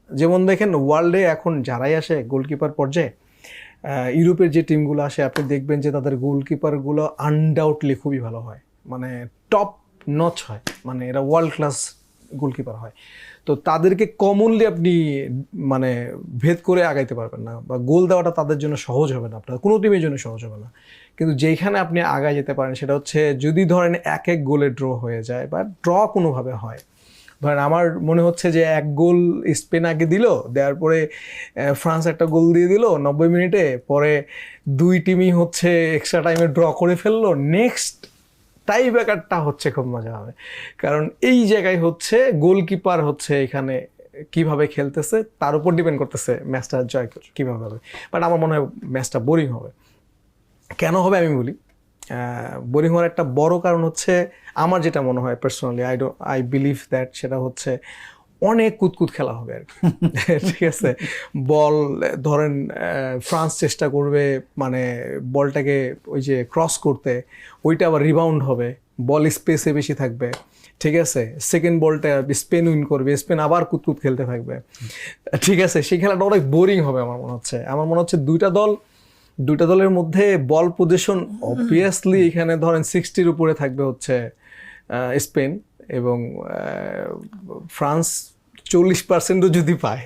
যেমন দেখেন ওয়ার্ল্ডে এখন যারাই আসে গোলকিপার পর্যায়ে, ইউরোপের যে টিমগুলো আসে, আপনি দেখবেন যে তাদের গোলকিপারগুলো আনডাউটলি খুবই ভালো হয়, মানে টপ নচ হয়, মানে এরা ওয়ার্ল্ড ক্লাস গোলকিপার হয়। তো তাদেরকে কমনলি আপনি মানে ভেদ করে আগাইতে পারবেন না, বা গোল দেওয়াটা তাদের জন্য সহজ হবে না, আপনার কোনো টিমের জন্য সহজ হবে না। কিন্তু যেখানে আপনি আগায় যেতে পারেন সেটা হচ্ছে যদি ধরেন এক গোলে ড্র হয়ে যায়, বা ড্র কোনোভাবে হয়। ধরেন আমার মনে হচ্ছে যে 1 গোল স্পেন আগে দিল, দেওয়ার পরে ফ্রান্স একটা গোল দিয়ে দিল 90 মিনিটে, পরে দুই টিমই হচ্ছে এক্সট্রা টাইমে ড্র করে ফেললো, নেক্সট টাই ব্রেকারটা হচ্ছে খুব মজা হবে। কারণ এই জায়গায় হচ্ছে গোলকিপার হচ্ছে এখানে কিভাবে খেলতেছে তার উপর ডিপেন্ড করতেছে ম্যাচটা জয় কীভাবে হবে। বাট আমার মনে হয় ম্যাচটা বোরিং হবে। কেন হবে আমি বলি। বোরিং হওয়ার একটা বড় কারণ হচ্ছে, আমার যেটা মনে হয় পার্সোনালি, আই বিলিভ দ্যাট, সেটা হচ্ছে অনেক কুতকুত খেলা হবে আর কি। ঠিক আছে, বল ধরেন ফ্রান্স চেষ্টা করবে মানে বলটাকে ওই যে ক্রস করতে, ওইটা আবার রিবাউন্ড হবে, বল স্পেসে বেশি থাকবে। ঠিক আছে, সেকেন্ড বলটা স্পেন উইন করবে, স্পেন আবার কুতকুত খেলতে থাকবে। ঠিক আছে, সেই খেলাটা অনেক বোরিং হবে আমার মনে হচ্ছে। দুইটা দলের মধ্যে বল পজিশন অবভিয়াসলি এখানে ধরেন 60-র উপরে থাকবে হচ্ছে স্পেন, এবং ফ্রান্স 40%ও যদি পায়,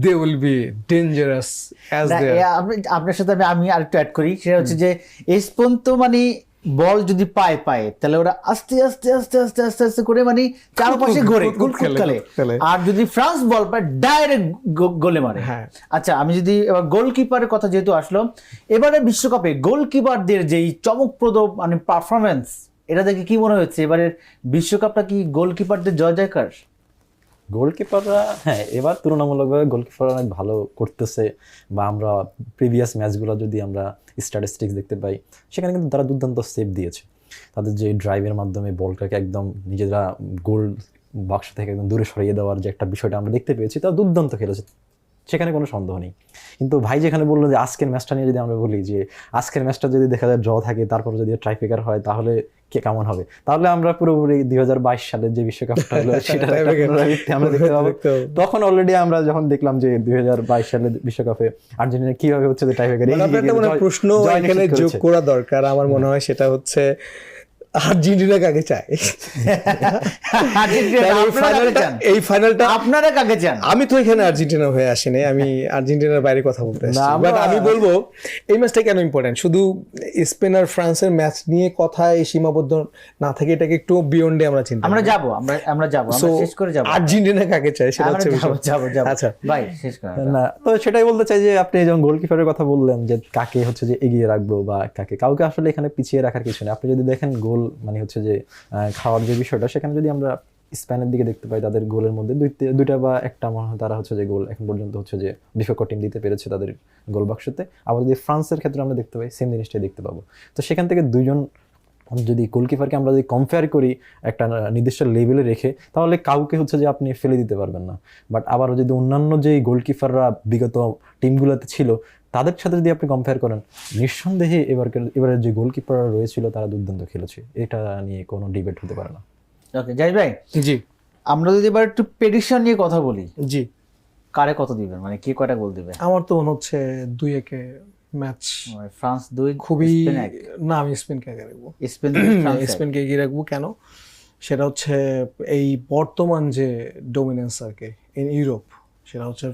they will be dangerous as they. আপনার সাথে আমি আরেকটু অ্যাড করি, সেটা হচ্ছে যে স্পেন তো মানে বল যদি পায় তাহলে ওরা আস্তে আস্তে আস্তে আস্তে আস্তে আস্তে করে মানে চারপাশে ঘোরে খেলে, আর যদি ফ্রান্স বল পায় ডাইরেক্ট গোলে মারে। হ্যাঁ, আচ্ছা, আমি যদি এবার গোলকিপারের কথা যেহেতু আসলো, এবারে বিশ্বকাপে গোলকিপারদের যেই চমকপ্রদ মানে পারফরমেন্স, এটা দেখে কি মনে হচ্ছে এবারের বিশ্বকাপটা কি গোলকিপারদের জয় জয়কার? গোলকিপাররা হ্যাঁ এবার তুলনামূলকভাবে গোলকিপাররা অনেক ভালো করতেছে, বা আমরা প্রিভিয়াস ম্যাচগুলো যদি আমরা স্ট্যাটিস্টিক্স দেখতে পাই, সেখানে কিন্তু তারা দুর্দান্ত সেভ দিয়েছে। তাদের যে ড্রাইভের মাধ্যমে বলটাকে একদম নিজেরা গোল বাক্স থেকে একদম দূরে সরিয়ে দেওয়ার যে একটা বিষয়টা আমরা দেখতে পেয়েছি, তারা দুর্দান্ত খেলেছে, সেখানে কোনো সন্দেহ নেই। কিন্তু ভাই যেখানে বললো যে আজকের ম্যাচটা নিয়ে যদি আমরা বলি যে আজকের ম্যাচটা যদি দেখা যায় ড্র থাকে, তারপর যদি টাইব্রেকার হয়, তাহলে কেমন হবে? তাহলে আমরা পুরোপুরি 2022 সালের যে বিশ্বকাপটা হলো সেটা আমরা দেখতে পাবো। তখন অলরেডি আমরা যখন দেখলাম যে 2022 সালের বিশ্বকাপে আর্জেন্টিনা কিভাবে হচ্ছে যে টাইব্রেকার, প্রশ্ন এখানে যোগ করা দরকার আমার মনে হয়, সেটা হচ্ছে আর্জেন্টিনা কাকে চায়? এই ফাইনালটা আপনারা কাকে চান? আমি তো এখানে আর্জেন্টিনা হয়ে আসিনি, আমি আর্জেন্টিনার বাইরে কথা বলতে আসছি। বাট আমি বলবো এই ম্যাচটা কেন ইম্পর্টেন্ট, শুধু স্পেন আর ফ্রান্সের ম্যাচ নিয়ে কথায় সীমাবদ্ধ না থেকে এটাকে একটু বিয়ন্ডে আমরা চিন্তা আমরা যাব আমরা শেষ করে যাব। আর্জেন্টিনা কাকে চায় সেটা হচ্ছে যাব। আচ্ছা ভাই শেষ করে না, তো সেটাই বলতে চাই যে আপনি যখন গোলকিপারের কথা বললেন যে কাকে হচ্ছে যে এগিয়ে রাখবো বা কাউকে আসলে এখানে পিছিয়ে রাখার কিছু নেই। আপনি যদি দেখেন গোল মানে হচ্ছে যে খাওয়ার যে বিষয়টা, সেখানে যদি আমরা স্পেনের দিকে দেখতে পাই, তাদের গোলের মধ্যে দুইটা বা একটা মনে হয় তারা হচ্ছে যে গোল এখন পর্যন্ত হচ্ছে যে বিপক্ষ টিম দিতে পেরেছে তাদের গোল বাক্সতে। আবার যদি ফ্রান্সের ক্ষেত্রে আমরা দেখতে পাই, সেম জিনিসটাই দেখতে পাবো। তো সেখান থেকে দুইজন যদি গোলকিপারকে আমরা যদি কম্পেয়ার করি একটা নির্দিষ্ট লেভেলে রেখে, তাহলে কাউকে হচ্ছে যে আপনি ফেলে দিতে পারবেন না। বাট আবারও যদি অন্যান্য যে গোলকিপাররা বিগত টিমগুলোতে ছিল তাদের সাথে যদি আপনি কম্পেয়ার করেন, নিঃসন্দেহে এবারের যে গোলকিপাররা রয়েছিল তারা দুর্দান্ত খেলেছে, এটা নিয়ে কোনো ডিবেট হতে পারে না। ওকে জাহিদ ভাই, জি আমরা যদি এবার একটু প্রেডিকশন নিয়ে কথা বলি, জি কারে কত দিবেন, মানে কে কয়টা গোল দিবে? আমার তো মনে হচ্ছে 2-1 ম্যাচ, ফ্রান্স 2 খুবই না, আমি স্পেনকে আগে রাখবো। স্পেনকে এগিয়ে রাখবো কেন, সেটা হচ্ছে এই বর্তমান যে ডোমিনেন্স আর কি ইন ইউরোপ, সেটা হচ্ছে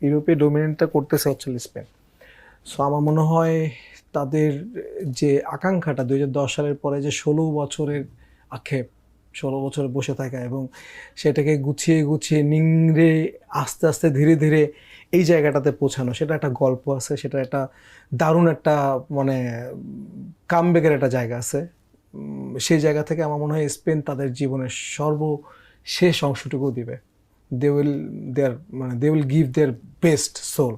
ইউরোপে ডোমিনেন্টটা করতেছে হচ্ছে স্পেন। সো আমার মনে হয় তাদের যে আকাঙ্ক্ষাটা 2010 সালের পরে যে 16 বছরের আক্ষেপ, 16 বছর বসে থাকা এবং সেটাকে গুছিয়ে গুছিয়ে নিংড়ে আস্তে আস্তে ধীরে ধীরে এই জায়গাটাতে পৌঁছানো, সেটা একটা গল্প আছে, সেটা একটা দারুণ একটা মানে কামব্যাকের একটা জায়গা আছে। সেই জায়গা থেকে আমার মনে হয় স্পেন তাদের জীবনের সর্বশেষ অংশটুকু দিবে। They will give their best soul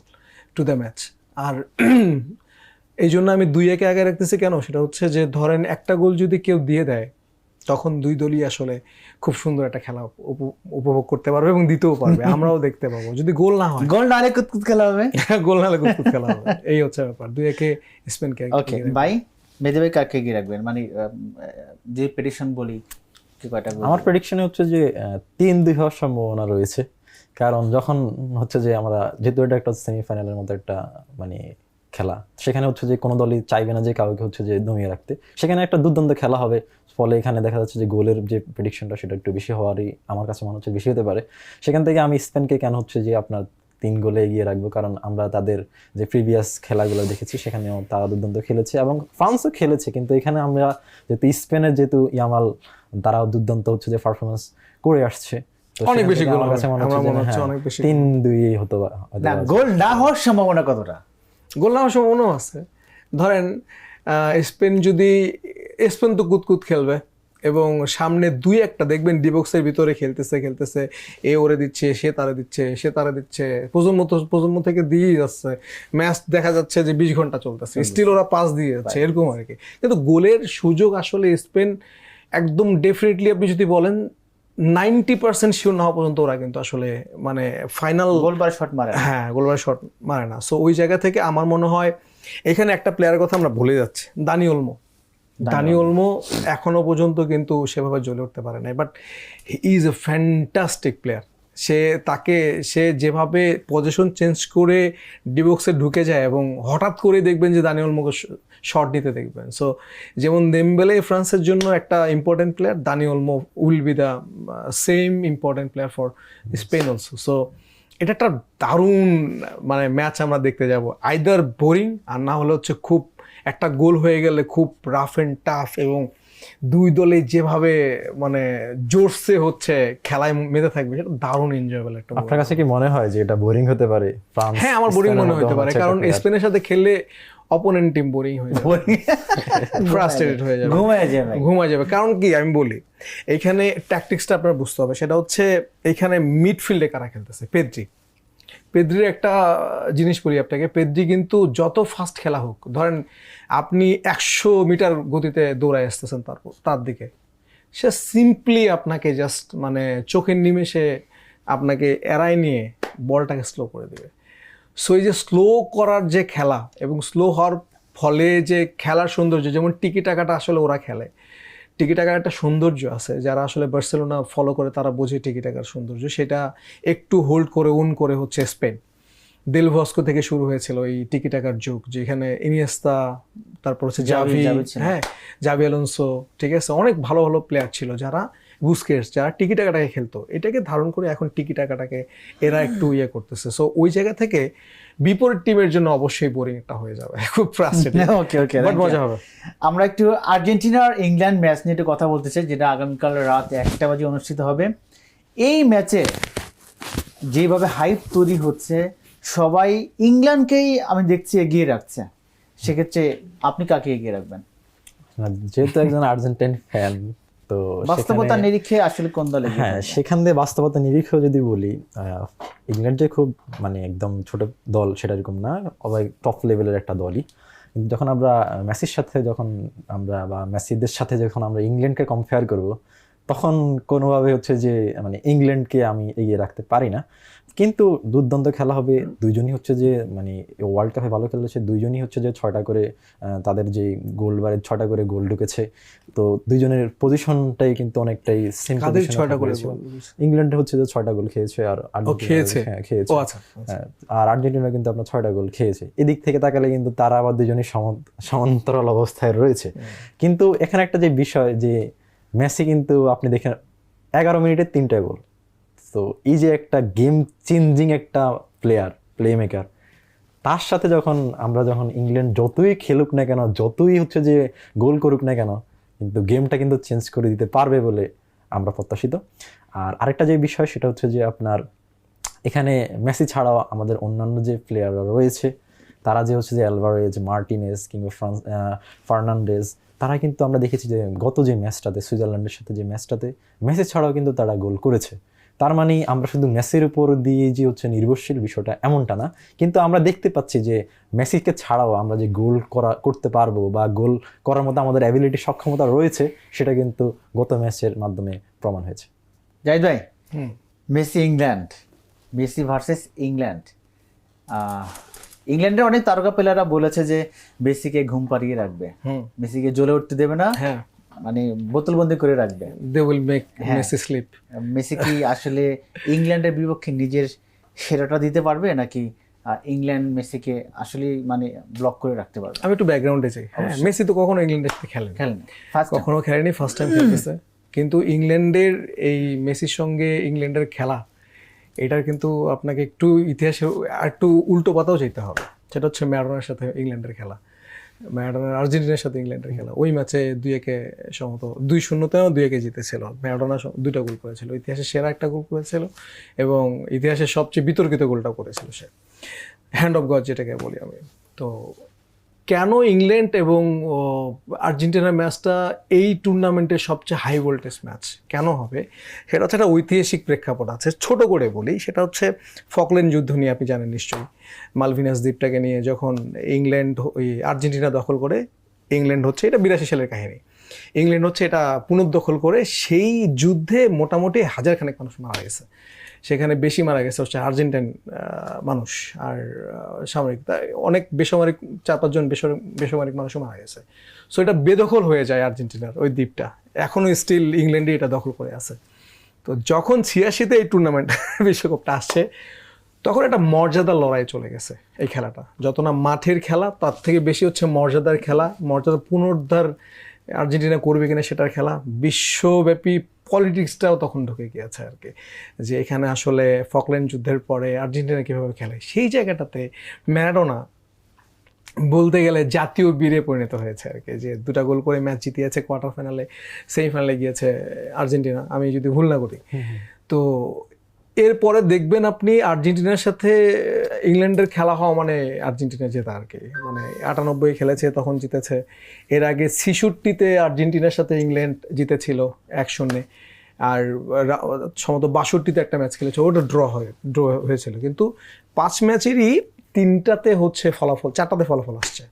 to the match. আর এই জন্য আমি 2-1 আগে রাখতেছি কেন, সেটা হচ্ছে যে ধরেন একটা গোল যদি কেউ দিয়ে দেয় তখন দুই দলই আসলে খুব সুন্দর একটা খেলা উপভোগ করতে পারবে এবং দিতেও পারবে, আমরাও দেখতে পাবো। যদি গোল না হয়, গোল না হলে কুতকুত খেলা হবে। গোল না হলে কুতকুত খেলা হবে, এই হচ্ছে ব্যাপার। 2-1 স্পেনকে। ওকে ভাই, মেহেদী ভাই কাকে এগিয়ে রাখবেন, মানে যে প্রেডিকশন বলি কি কয়টা গোল? আমার প্রেডিকশনে হচ্ছে যে 3-2 হওয়ার সম্ভাবনা রয়েছে। কারণ যখন হচ্ছে যে আমরা যেহেতু এটা একটা সেমিফাইনালের মতো একটা মানে খেলা, সেখানে হচ্ছে যে কোনো দলই চাইবে না যে কাউকে হচ্ছে যে দমিয়ে রাখতে, সেখানে একটা দুর্দান্ত খেলা হবে। ফলে এখানে দেখা যাচ্ছে যে গোলের যে প্রেডিকশনটা সেটা একটু বেশি হওয়ারই আমার কাছে মনে হচ্ছে বেশি হতে পারে। সেখান থেকে আমি স্পেনকে কেন হচ্ছে যে আপনার 3 গোলে এগিয়ে রাখবো, কারণ আমরা তাদের যে প্রিভিয়াস খেলাগুলো দেখেছি সেখানেও তারা দুর্দান্ত খেলেছে এবং ফ্রান্সও খেলেছে, কিন্তু এখানে আমরা যেহেতু স্পেনের যেহেতু ইয়ামাল তারাও দুর্দান্ত হচ্ছে যে পারফরমেন্স করে আসছে, তো অনেক সেখান বেশি থেকে গোল আমার হবে, কাছে মনে আমার হচ্ছে মনে হচ্ছে যে অনেক বেশি 3-2 হতে না, গোল না হওয়ার সম্ভাবনা কতটা? গোল না হওয়ার সম্ভাবনাও আছে। ধরেন স্পেন তো কুতকুত খেলবে এবং সামনে 2-1 দেখবেন ডিবক্সের ভিতরে খেলতেছে, এ ওরে দিচ্ছে, সে তারে দিচ্ছে, প্রজন্ম থেকে দিয়েই যাচ্ছে। ম্যাচ দেখা যাচ্ছে যে 20 ঘন্টা চলতেছে, স্টিল ওরা পাস দিয়ে যাচ্ছে, এরকম আর কি। কিন্তু গোলের সুযোগ আসলে স্পেন একদম ডেফিনেটলি, আপনি যদি বলেন 90% শিওর না হওয়া পর্যন্ত ওরা কিন্তু আসলে মানে ফাইনাল গোলবার শট মারে, হ্যাঁ গোলবার শট মারে না। সো ওই জায়গা থেকে আমার মনে হয় এখানে একটা প্লেয়ারের কথা আমরা ভুলে যাচ্ছি, দানি ওলমো এখনো পর্যন্ত কিন্তু সেভাবে জ্বলে উঠতে পারে নাই, but he is a fantastic player. সে যেভাবে পজিশন চেঞ্জ করে ডিবক্সে ঢুকে যায় এবং হঠাৎ করে দেখবেন যে দানি ওলমোকে শট নিতে দেখবেন। সো যেমন দেমবেলে ফ্রান্সের জন্য একটা important player, Dani Olmo will be the same important player for Spain also. So এটা একটা দারুণ মানে ম্যাচ আমরা দেখতে যাব, আইদার বোরিং আর না হলে হচ্ছে খুব একটা গোল হয়ে গেলে খুব রাফ অ্যান্ড টাফ, এবং দুই দলে যেভাবে মানে জোরসে হচ্ছে খেলায় মেতে থাকবে, সেটা দারুণ এনজয়েবল একটা। আপনার কাছে কি মনে হয় যে এটা বোরিং হতে পারে? হ্যাঁ, আমার বোরিং মনে হতে পারে, কারণ স্পেনের সাথে খেললে অপোনেন্ট টিম বোরিং হয়ে যাবে, ফ্রাস্ট্রেটেড হয়ে যাবে, ঘুমায় যাবে। কারণ কি আমি বলি, এইখানে ট্যাকটিক্সটা আপনার বুঝতে হবে। সেটা হচ্ছে এইখানে মিডফিল্ডে কারা খেলতেছে। পেদ্রির একটা জিনিস বলি আপনাকে, পেদ্রি কিন্তু যত ফাস্ট খেলা হোক, ধরেন আপনি 100 মিটার গতিতে দৌড়ায় আসতেছেন তার দিকে, সে সিম্পলি আপনাকে জাস্ট মানে চোখের নিমেষে আপনাকে এড়ায় নিয়ে বলটাকে স্লো করে দেবে। সো এই যে স্লো করার যে খেলা এবং স্লো হওয়ার ফলে যে খেলার সৌন্দর্য, যেমন টিকি টাকাটা আসলে ওরা খেলে, টিকি টাকার একটা সৌন্দর্য আছে, যারা আসলে বার্সেলোনা ফলো করে তারা বোঝে টিকি টাকার সৌন্দর্য। সেটা একটু হোল্ড করে করে হচ্ছে স্পেন। দেল ভস্কো থেকে শুরু হয়েছিল এই টিকি টাকার যুগ, যেখানে ইনিয়েস্তা, তারপর হচ্ছে জাভি আলোনসো, ঠিক আছে, অনেক ভালো ভালো প্লেয়ার ছিল যারা বুস্কেটস, যারা টিকি টাকাটাকে খেলতো। এটাকে ধারণ করে এখন টিকি টাকাটাকে এরা একটু করতেছে। সো ওই জায়গা থেকে বিপরীত টিমের জন্য অবশ্যই বোরিং একটা হয়ে যাবে, খুব ফ্রাস্ট্রেটিং, বাট মজা হবে। আমরা একটু আর্জেন্টিনা আর ইংল্যান্ড ম্যাচ নিয়ে একটু কথা বলতে চাই, যেটা আগামীকাল রাত 1টা বাজে অনুষ্ঠিত হবে। এই ম্যাচে যেভাবে হাইপ তৈরি হচ্ছে, সবাই ইংল্যান্ডকেই আমি দেখছি এগিয়ে রাখছে, সেক্ষেত্রে আপনি কাকে এগিয়ে রাখবেন? যেহেতু একজন আর্জেন্টাইন ফ্যান, তো বাস্তবতার নিরিখে আসলে কোন দলে? হ্যাঁ, সেখান দিয়ে বাস্তবতার নিরিখেও যদি বলি, ইংল্যান্ড যে খুব মানে একদম ছোট দল সেটা এরকম না, সবাই টপ লেভেলের একটা দলই। কিন্তু যখন আমরা মেসির সাথে বা মেসিদের সাথে যখন আমরা ইংল্যান্ডকে কম্পেয়ার করব, তখন কোনোভাবে হচ্ছে যে মানে ইংল্যান্ডকে আমি এগিয়ে রাখতে পারি না। কিন্তু দুর্দান্ত খেলা হবে। দুইজনই হচ্ছে যে মানে ওয়ার্ল্ড কাপে ভালো খেলেছে, দুইজনই হচ্ছে যে 6টা করে তাদের যে গোলবারে 6টা করে গোল ঢুকেছে। তো দুইজনের পজিশনটাই কিন্তু অনেকটাই সেম। ইংল্যান্ড হচ্ছে যে 6টা গোল খেয়েছে আর আর্জেন্টিনা কিন্তু আপনার 6টা গোল খেয়েছে। এদিক থেকে তাকালে কিন্তু তারা আবার দুজনই সমান্তরাল অবস্থায় রয়েছে। কিন্তু এখানে একটা যে বিষয়, যে মেসি কিন্তু আপনি দেখেন 11 মিনিটে 3টা গোল। তো এই যে একটা গেম চেঞ্জিং একটা প্লে মেকার, তার সাথে যখন ইংল্যান্ড যতই খেলুক না কেন, যতই হচ্ছে যে গোল করুক না কেন, কিন্তু গেমটা কিন্তু চেঞ্জ করে দিতে পারবে বলে আমরা প্রত্যাশিত। আর আরেকটা যে বিষয় সেটা হচ্ছে যে আপনার এখানে মেসি ছাড়াও আমাদের অন্যান্য যে প্লেয়াররা রয়েছে তারা যে হচ্ছে যে অ্যালভারেজ, মার্টিনেজ কিংবা ফার্নান্ডেজ, তারা কিন্তু আমরা দেখেছি যে গত যে ম্যাচটাতে সুইজারল্যান্ডের সাথে যে ম্যাচটাতে মেসি ছাড়াও কিন্তু তারা গোল করেছে। তার মানে আমরা শুধু মেসির উপর দিয়ে যে হচ্ছে নির্ভরশীল বিষয়টা এমনটা না, কিন্তু আমরা দেখতে পাচ্ছি যে মেসিকে ছাড়াও আমরা যে গোল করতে পারবো বা গোল করার মতো আমাদের অ্যাবিলিটি সক্ষমতা রয়েছে সেটা কিন্তু গত ম্যাচের মাধ্যমে প্রমাণ হয়েছে। জাহিদ ভাই, Messi England, Messi versus England, ইংল্যান্ডের অনেক তারকা প্লেয়াররা বলেছে যে মেসিকে ঘুম পাড়িয়ে রাখবে, মেসিকে জ্বলে উঠতে দেবে না, মানে বোতলবন্দি করে রাখবে, they will make Messi sleep. Messi কি আসলে ইংল্যান্ডের বিপক্ষে নিজের সেরাটা দিতে পারবে, নাকি ইংল্যান্ড মেসিকে আসলে মানে ব্লক করে রাখতে পারবে? আমি একটু ব্যাকগ্রাউন্ডে চাই। মেসি তো কখনো ইংল্যান্ডের সাথে খেলেনি, কখনো খেলেনি, ফার্স্ট টাইম খেলতেছে। কিন্তু ইংল্যান্ডের এই মেসির সঙ্গে ইংল্যান্ডের খেলা, এটার কিন্তু আপনাকে একটু ইতিহাসে একটু উল্টো পাতাও যেতে হবে। সেটা হচ্ছে ম্যারাডোনার সাথে ইংল্যান্ডের খেলা, ম্যারাডোনার আর্জেন্টিনার সাথে ইংল্যান্ডের খেলা। ওই ম্যাচে 2-1 সম্ভবত 2-0 2-1 জিতেছিল। ম্যারাডোনা 2টা গোল করেছিল, ইতিহাসের সেরা একটা গোল করেছিল এবং ইতিহাসের সবচেয়ে বিতর্কিত গোলটাও করেছিল সে, হ্যান্ড অফ গড যেটাকে বলি আমি। তো কেন ইংল্যান্ড এবং আর্জেন্টিনার ম্যাচটা এই টুর্নামেন্টের সবচেয়ে হাই ভোল্টেজ ম্যাচ কেন হবে, সেটা হচ্ছে একটা ঐতিহাসিক প্রেক্ষাপট আছে। ছোট করে বলি, সেটা হচ্ছে ফকল্যান্ড যুদ্ধ নিয়ে, আপনি জানেন নিশ্চয়ই। মালভিনাস দ্বীপটাকে নিয়ে যখন ইংল্যান্ড ওই আর্জেন্টিনা দখল করে, ইংল্যান্ড হচ্ছে, এটা 82 সালের কাহিনী, ইংল্যান্ড হচ্ছে এটা পুনর্দখল করে, সেই যুদ্ধে মোটামুটি 1000 খানেক মানুষ মারা গেছে। সেখানে বেশি মারা গেছে হচ্ছে আর্জেন্টাইন মানুষ আর সামরিক, অনেক বেসামরিক 4-5 জন বেসামরিক মানুষও মারা গেছে। সো এটা বেদখল হয়ে যায় আর্জেন্টিনার ওই দ্বীপটা, এখনও স্টিল ইংল্যান্ডে এটা দখল করে আছে। তো যখন 86-তে এই টুর্নামেন্ট বিশ্বকাপটা আসছে, তখন একটা মর্যাদার লড়াই চলে গেছে এই খেলাটা। যত না মাঠের খেলা, তার থেকে বেশি হচ্ছে মর্যাদার খেলা, মর্যাদা পুনরুদ্ধার আর্জেন্টিনা করবে কিনা সেটার খেলা। বিশ্বব্যাপী পলিটিক্সটাও তখন ঢুকে গিয়েছে আর কি, যে এখানে আসলে ফকল্যান্ড যুদ্ধের পরে আর্জেন্টিনা কীভাবে খেলে। সেই জায়গাটাতে ম্যারাডোনা বলতে গেলে জাতীয় বীরে পরিণত হয়েছে আর কি, যে 2টা গোল করে ম্যাচ জিতিয়েছে, কোয়ার্টার ফাইনালে, সেমিফাইনালে গিয়েছে আর্জেন্টিনা, আমি যদি ভুল না করি। তো এরপরে দেখবেন আপনি আর্জেন্টিনার সাথে ইংল্যান্ডের খেলা হওয়া মানে আর্জেন্টিনা জেতা আর কি, মানে 98 খেলেছে তখন জিতেছে। এর আগে 66-তে আর্জেন্টিনার সাথে ইংল্যান্ড জিতেছিল 1-0, আর সম্ভবত 62-তে একটা ম্যাচ খেলেছে, ওটা ড্র হয়েছিল। কিন্তু 5 ম্যাচেরই 3টাতে হচ্ছে ফলাফল, 4টাতে ফলাফল আসছে,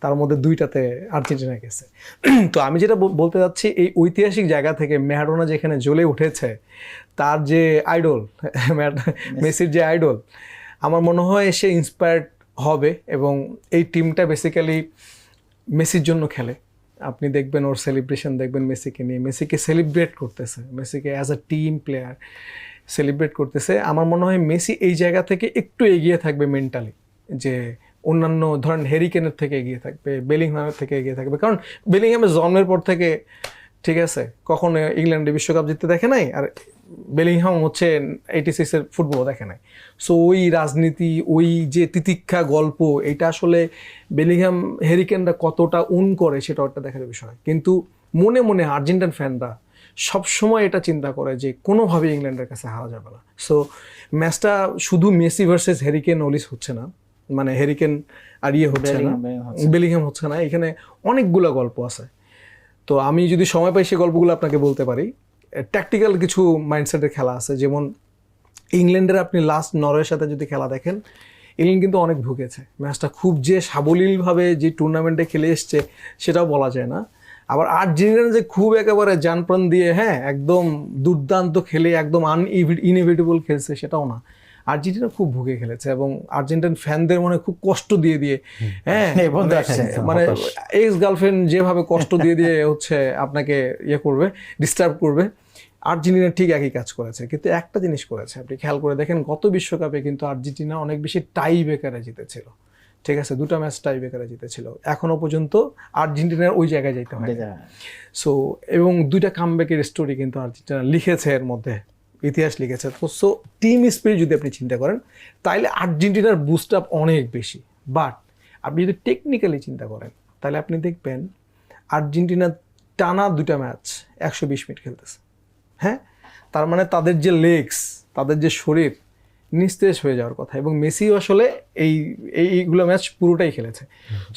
তার মধ্যে 2টাতে আর্জেন্টিনা গেছে। তো আমি যেটা বলতে যাচ্ছি, এই ঐতিহাসিক জায়গা থেকে ম্যারাডোনা যেখানে জ্বলে উঠেছে, তার যে আইডল মেসির যে আইডল, আমার মনে হয় সে ইন্সপায়ার্ড হবে এবং এই টিমটা বেসিক্যালি মেসির জন্য খেলে। আপনি দেখবেন ওর সেলিব্রেশন দেখবেন মেসিকে নিয়ে, মেসিকে সেলিব্রেট করতেছে, মেসিকে as a team player celebrate করতেছে। আমার মনে হয় মেসি এই জায়গা থেকে একটু এগিয়ে থাকবে মেন্টালি, যে অন্যান্য ধরেন হ্যারি কেনের থেকে এগিয়ে থাকবে, বেলিংহামের থেকে এগিয়ে থাকবে। কারণ বেলিংহামের জন্মের পর থেকে, ঠিক আছে, কখনো ইংল্যান্ডে বিশ্বকাপ জিততে দেখে নাই, আর বেলিংহাম হচ্ছে 86-এর ফুটবলও দেখে নাই। সো ওই রাজনীতি, ওই যে তিতিক্ষা গল্প, এটা আসলে বেলিংহাম হ্যারিকেনরা কতটা করে সেটা একটা দেখার বিষয়। কিন্তু মনে মনে আর্জেন্টাইন ফ্যানরা সবসময় এটা চিন্তা করে যে কোনোভাবে ইংল্যান্ডের কাছে হারা যাবে না। সো ম্যাচটা শুধু মেসি ভার্সেস হ্যারিকেন ওলিস হচ্ছে না, মানে হ্যারিকেন আর হচ্ছে না, বেলিংহাম হচ্ছে না, এখানে অনেকগুলো গল্প আছে। তো আমি যদি সময় পাই সে গল্পগুলো আপনাকে বলতে পারি। ট্যাকটিক্যাল কিছু মাইন্ডসেটের খেলা আছে, যেমন ইংল্যান্ডের আপনি লাস্ট নরওয়ের সাথে যদি খেলা দেখেন, ইংল্যান্ড কিন্তু অনেক ভুগেছে। ম্যাচটা খুব যে সাবলীলভাবে যে টুর্নামেন্টে খেলে এসছে সেটাও বলা যায় না। আবার আর্জেন্টিনা যে খুব একেবারে জানপ্রাণ দিয়ে একদম দুর্দান্ত খেলে একদম ইনএভিটেবল খেলছে সেটাও না। আর্জেন্টিনা খুব ভুগে খেলেছে এবং আর্জেন্টাইন ফ্যানদের মনে খুব কষ্ট দিয়ে মানে এক্স গার্লফ্রেন্ড যেভাবে কষ্ট দিয়ে হচ্ছে আপনাকে করবে, ডিস্টার্ব করবে, আর্জেন্টিনা ঠিক একই কাজ করেছে। কিন্তু একটা জিনিস করেছে, আপনি খেয়াল করে দেখেন, গত বিশ্বকাপে কিন্তু আর্জেন্টিনা অনেক বেশি টাই ব্রেকারে জিতেছিল, ঠিক আছে, 2টা ম্যাচ টাই ব্রেকারে জিতেছিল। এখনো পর্যন্ত আর্জেন্টিনার ওই জায়গায় যাইতে হয়। সো এবং 2টা কামব্যাকের স্টোরি কিন্তু আর্জেন্টিনা লিখেছে, এর মধ্যে ইতিহাস লিখেছে। তো সো টিম স্পিরিট যদি আপনি চিন্তা করেন, তাহলে আর্জেন্টিনার বুস্ট আপ অনেক বেশি। বাট আপনি যদি টেকনিক্যালি চিন্তা করেন, তাহলে আপনি দেখবেন আর্জেন্টিনা টানা 2টা ম্যাচ 120 মিনিট খেলতেছে। হ্যাঁ, তার মানে তাদের যে লেগস, তাদের যে শরীর নিস্তেজ হয়ে যাওয়ার কথা। এবং মেসি আসলে এইগুলো ম্যাচ পুরোটাই খেলেছে।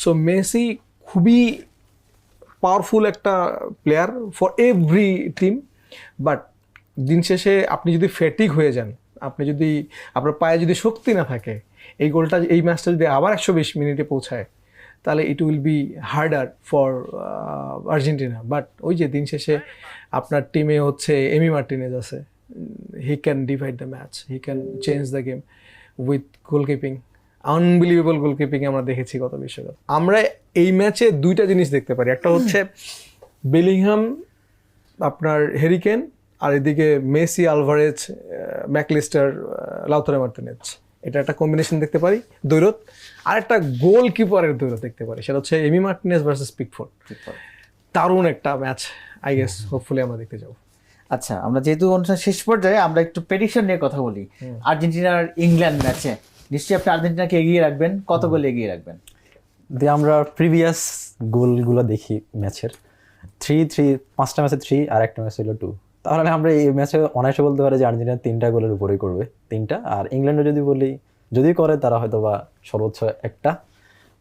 সো মেসি খুবই পাওয়ারফুল একটা player for every team. But দিন শেষে আপনি যদি ফ্যাটিক হয়ে যান, আপনি যদি আপনার পায়ে যদি শক্তি না থাকে, এই ম্যাচটা যদি আবার 120 মিনিটে পৌঁছায়, তাহলে it will be harder for Argentina. But ওই যে দিন শেষে আপনার টিমে হচ্ছে এমি মার্টিনেজ আছে, he can divide the match, he can change the game with গোলকিপিং। আনবিলিভেবল গোলকিপিং আমরা দেখেছি গত বিশ্বকাপ। আমরা এই ম্যাচে 2টা জিনিস দেখতে পারি, একটা হচ্ছে বেলিংহাম, আপনার হ্যারিকেন, আর এদিকে মেসি, আলভারেজ, ম্যাকলিস্টার, লাউতারো মার্টিনেজ। এটা একটা কম্বিনেশন দেখতে পারি দ্বৈরথ। আর একটা গোলকিপারের দ্বৈরথ দেখতে পারি, সেটা হচ্ছে এমি মার্টিনেজ ভার্সেস পিকফোর্ড। দারুণ একটা ম্যাচ, আই গেস হোপফুলি আমরা দেখতে যাবো। আচ্ছা, আমরা যেহেতু অনুষ্ঠান শেষ পর্যায়ে, আমরা একটু প্রেডিকশন নিয়ে কথা বলি। আর্জেন্টিনার ইংল্যান্ড ম্যাচে নিশ্চয়ই আপনি আর্জেন্টিনাকে এগিয়ে রাখবেন, কত গোল এগিয়ে রাখবেন? দিয়ে আমরা প্রিভিয়াস গোলগুলো দেখি ম্যাচের, 3-3, 5টা ম্যাচে 3 আর একটা ম্যাচ হলো 2। তাহলে আমরা এই ম্যাচে অনায়াসে বলতে পারি যে আর্জেন্টিনা 3টা গোলের উপরেই করবে, 3টা। আর ইংল্যান্ডে যদি করে তারা হয়তো বা সর্বোচ্চ 1টা,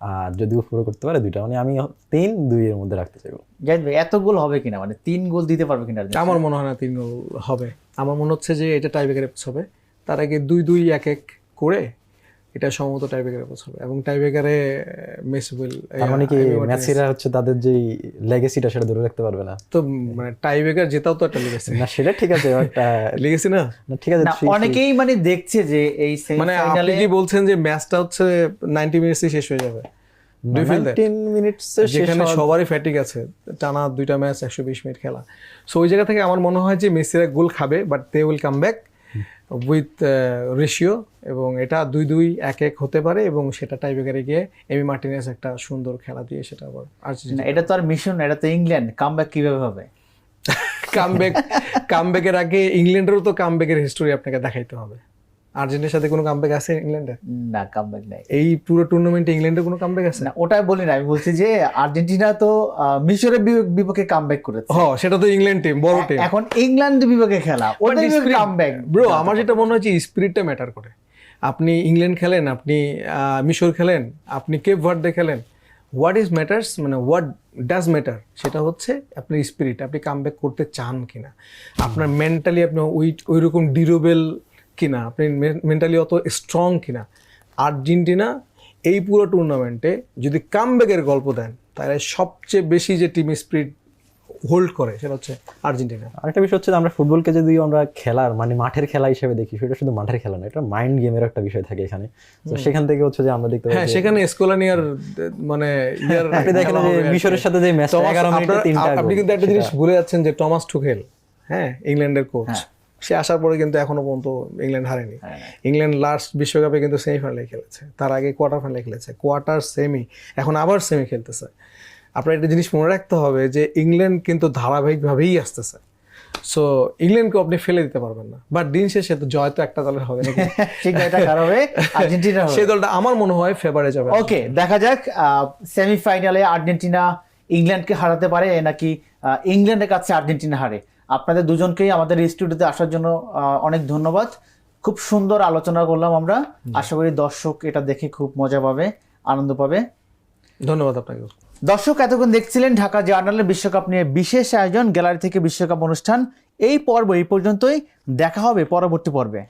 আর যদি উপরে করতে পারে 2টা। মানে আমি 3-2 এর মধ্যে রাখতে চাইবো। জাহিদ ভাই, এত গোল হবে কিনা, মানে 3 গোল দিতে পারবে কিনা আর্জেন্টিনা? আমার মনে হয় না 3 গোল হবে। আমার মনে হচ্ছে যে এটা টাইব্রেকারে পৌঁছাবে। তার আগে 2-2, 1-1 করে এটা সম্ভবত টাইব্রেকারে পৌঁছাবে। এবং টাইব্রেকারে মেসি উইল, তার মানে কি মেসিরা হচ্ছে তাদের যে লেগেসিটা সেটা ধরে রাখতে পারবে না? তো মানে টাইব্রেকার জেতাও তো একটা লেগেসি না, সেটা ঠিক আছে, লেগেসি না? ঠিক আছে। না, অনেকেই মানে দেখছে যে এই মানে আপনি সেমিফাইনালে কি বলছেন যে ম্যাচটা হচ্ছে 90 মিনিটসে শেষ হয়ে যাবে? 19 মিনিটসে যেখানে সবারই ফ্যাটিক আছে, টানা 2টা ম্যাচ 120 মিনিট খেলা। সো ওই জায়গা থেকে আমার মনে হয় যে মেসিরা গোল খাবে, but they will come back with ratio. এবং এটা 2-2, 1-1 হতে পারে, এবং সেটা টাইব্রেকারে গিয়ে এমি মার্টিনেজ একটা সুন্দর খেলা দিয়ে সেটা আবার না, এটা তো আর মিশন, এটা তো ইংল্যান্ড। কামব্যাক কিভাবে হবে? কামব্যাকের আগে ইংল্যান্ডেরও তো কামব্যাকের হিস্টোরি আপনাকে দেখাইতে হবে। আর্জেন্টিনার সাথে কোনো কামব্যাক আছে ইংল্যান্ডের? না, কামব্যাক নাই। এই পুরো টুর্নামেন্টে ইংল্যান্ডের কোনো কামব্যাক আছে? না, ওটাই বলি না, আমি বলছি যে আর্জেন্টিনা তো মিশরের বিপক্ষে কামব্যাক করেছে। সেটা তো ইংল্যান্ড টিম, বড় টিম। এখন ইংল্যান্ডের বিপক্ষে খেলা, ওদের কামব্যাক। ব্রো, আমার যেটা মনে হয় যে স্পিরিটটা ম্যাটার করে। আপনি ইংল্যান্ড খেলেন, আপনি মিশর খেলেন, আপনি কেপ ভার্দে খেলেন, হোয়াট ইজ ম্যাটার্স, মানে হোয়াট ডাজ ম্যাটার, সেটা হচ্ছে আপনার স্পিরিট। আপনি কামব্যাক করতে চান কিনা, আপনার মেন্টালি আপনি ওই রকম ডিউরেবল কিনা, আপনি মেন্টালি অত স্ট্রং কিনা। আর্জেন্টিনা এই পুরো টুর্নামেন্টে যদি কামব্যাকের গল্প দেন, তাহলে সবচেয়ে বেশি যে টিম স্পিরিট হোল্ড করে সেটা হচ্ছে আর্জেন্টিনা। আরেকটা বিষয় হচ্ছে যে আমরা ফুটবলকে যদি আমরা খেলার মানে মাঠের খেলা হিসেবে দেখি, সেটা শুধু মাঠের খেলা না, এটা মাইন্ড গেমের একটা বিষয় থাকে এখানে। তো সেখান থেকে হচ্ছে যে আমরা দেখতে পাই, হ্যাঁ, সেখানে স্কোলানিয়ার মানে আপনি দেখেন যে মিশরের সাথে যে ম্যাচটা 11 মিনিটে 3টা গোল। আপনি কিন্তু একটা জিনিস ভুলে যাচ্ছেন যে টমাস টুখেল, হ্যাঁ, ইংল্যান্ডের কোচ, সে আসার পরে কিন্তু এখনো পর্যন্ত ইংল্যান্ড হারেনি। ইংল্যান্ড লাস্ট বিশ্বকাপে কিন্তু সেমিফাইনালে খেলেছে, তার আগে কোয়ার্টার ফাইনালে খেলেছে, কোয়ার্টার, সেমি, এখন আবার সেমি খেলতেছে। আপনার একটা জিনিস মনে রাখতে হবে যে ইংল্যান্ড কিন্তু ধারাবাহিকভাবেই আসতেছে। সো ইংল্যান্ডকে আপনি ফেলে দিতে পারবেন না। বাট দিন শেষে তো জয় তো একটা দলের হবে নাকি? সেই দলটা আমার মনে হয় ফেভারে যাবে। ওকে, দেখা যাক সেমিফাইনালে আর্জেন্টিনা ইংল্যান্ডকে হারাতে পারে নাকি ইংল্যান্ডের কাছে আর্জেন্টিনা হারে। আপনাদের দুজনকেই আমাদের স্টুডিওতে আসার জন্য অনেক ধন্যবাদ। খুব সুন্দর আলোচনা করলাম আমরা। আশা করি দর্শক এটা দেখে খুব মজা পাবে, আনন্দ পাবে। ধন্যবাদ আপনাকে। দর্শক, এতক্ষণ দেখছিলেন ঢাকা জার্নালের বিশ্বকাপ নিয়ে বিশেষ আয়োজন গ্যালারি থেকে বিশ্বকাপ অনুষ্ঠান। এই পর্ব এই পর্যন্তই, দেখা হবে পরবর্তী পর্বে।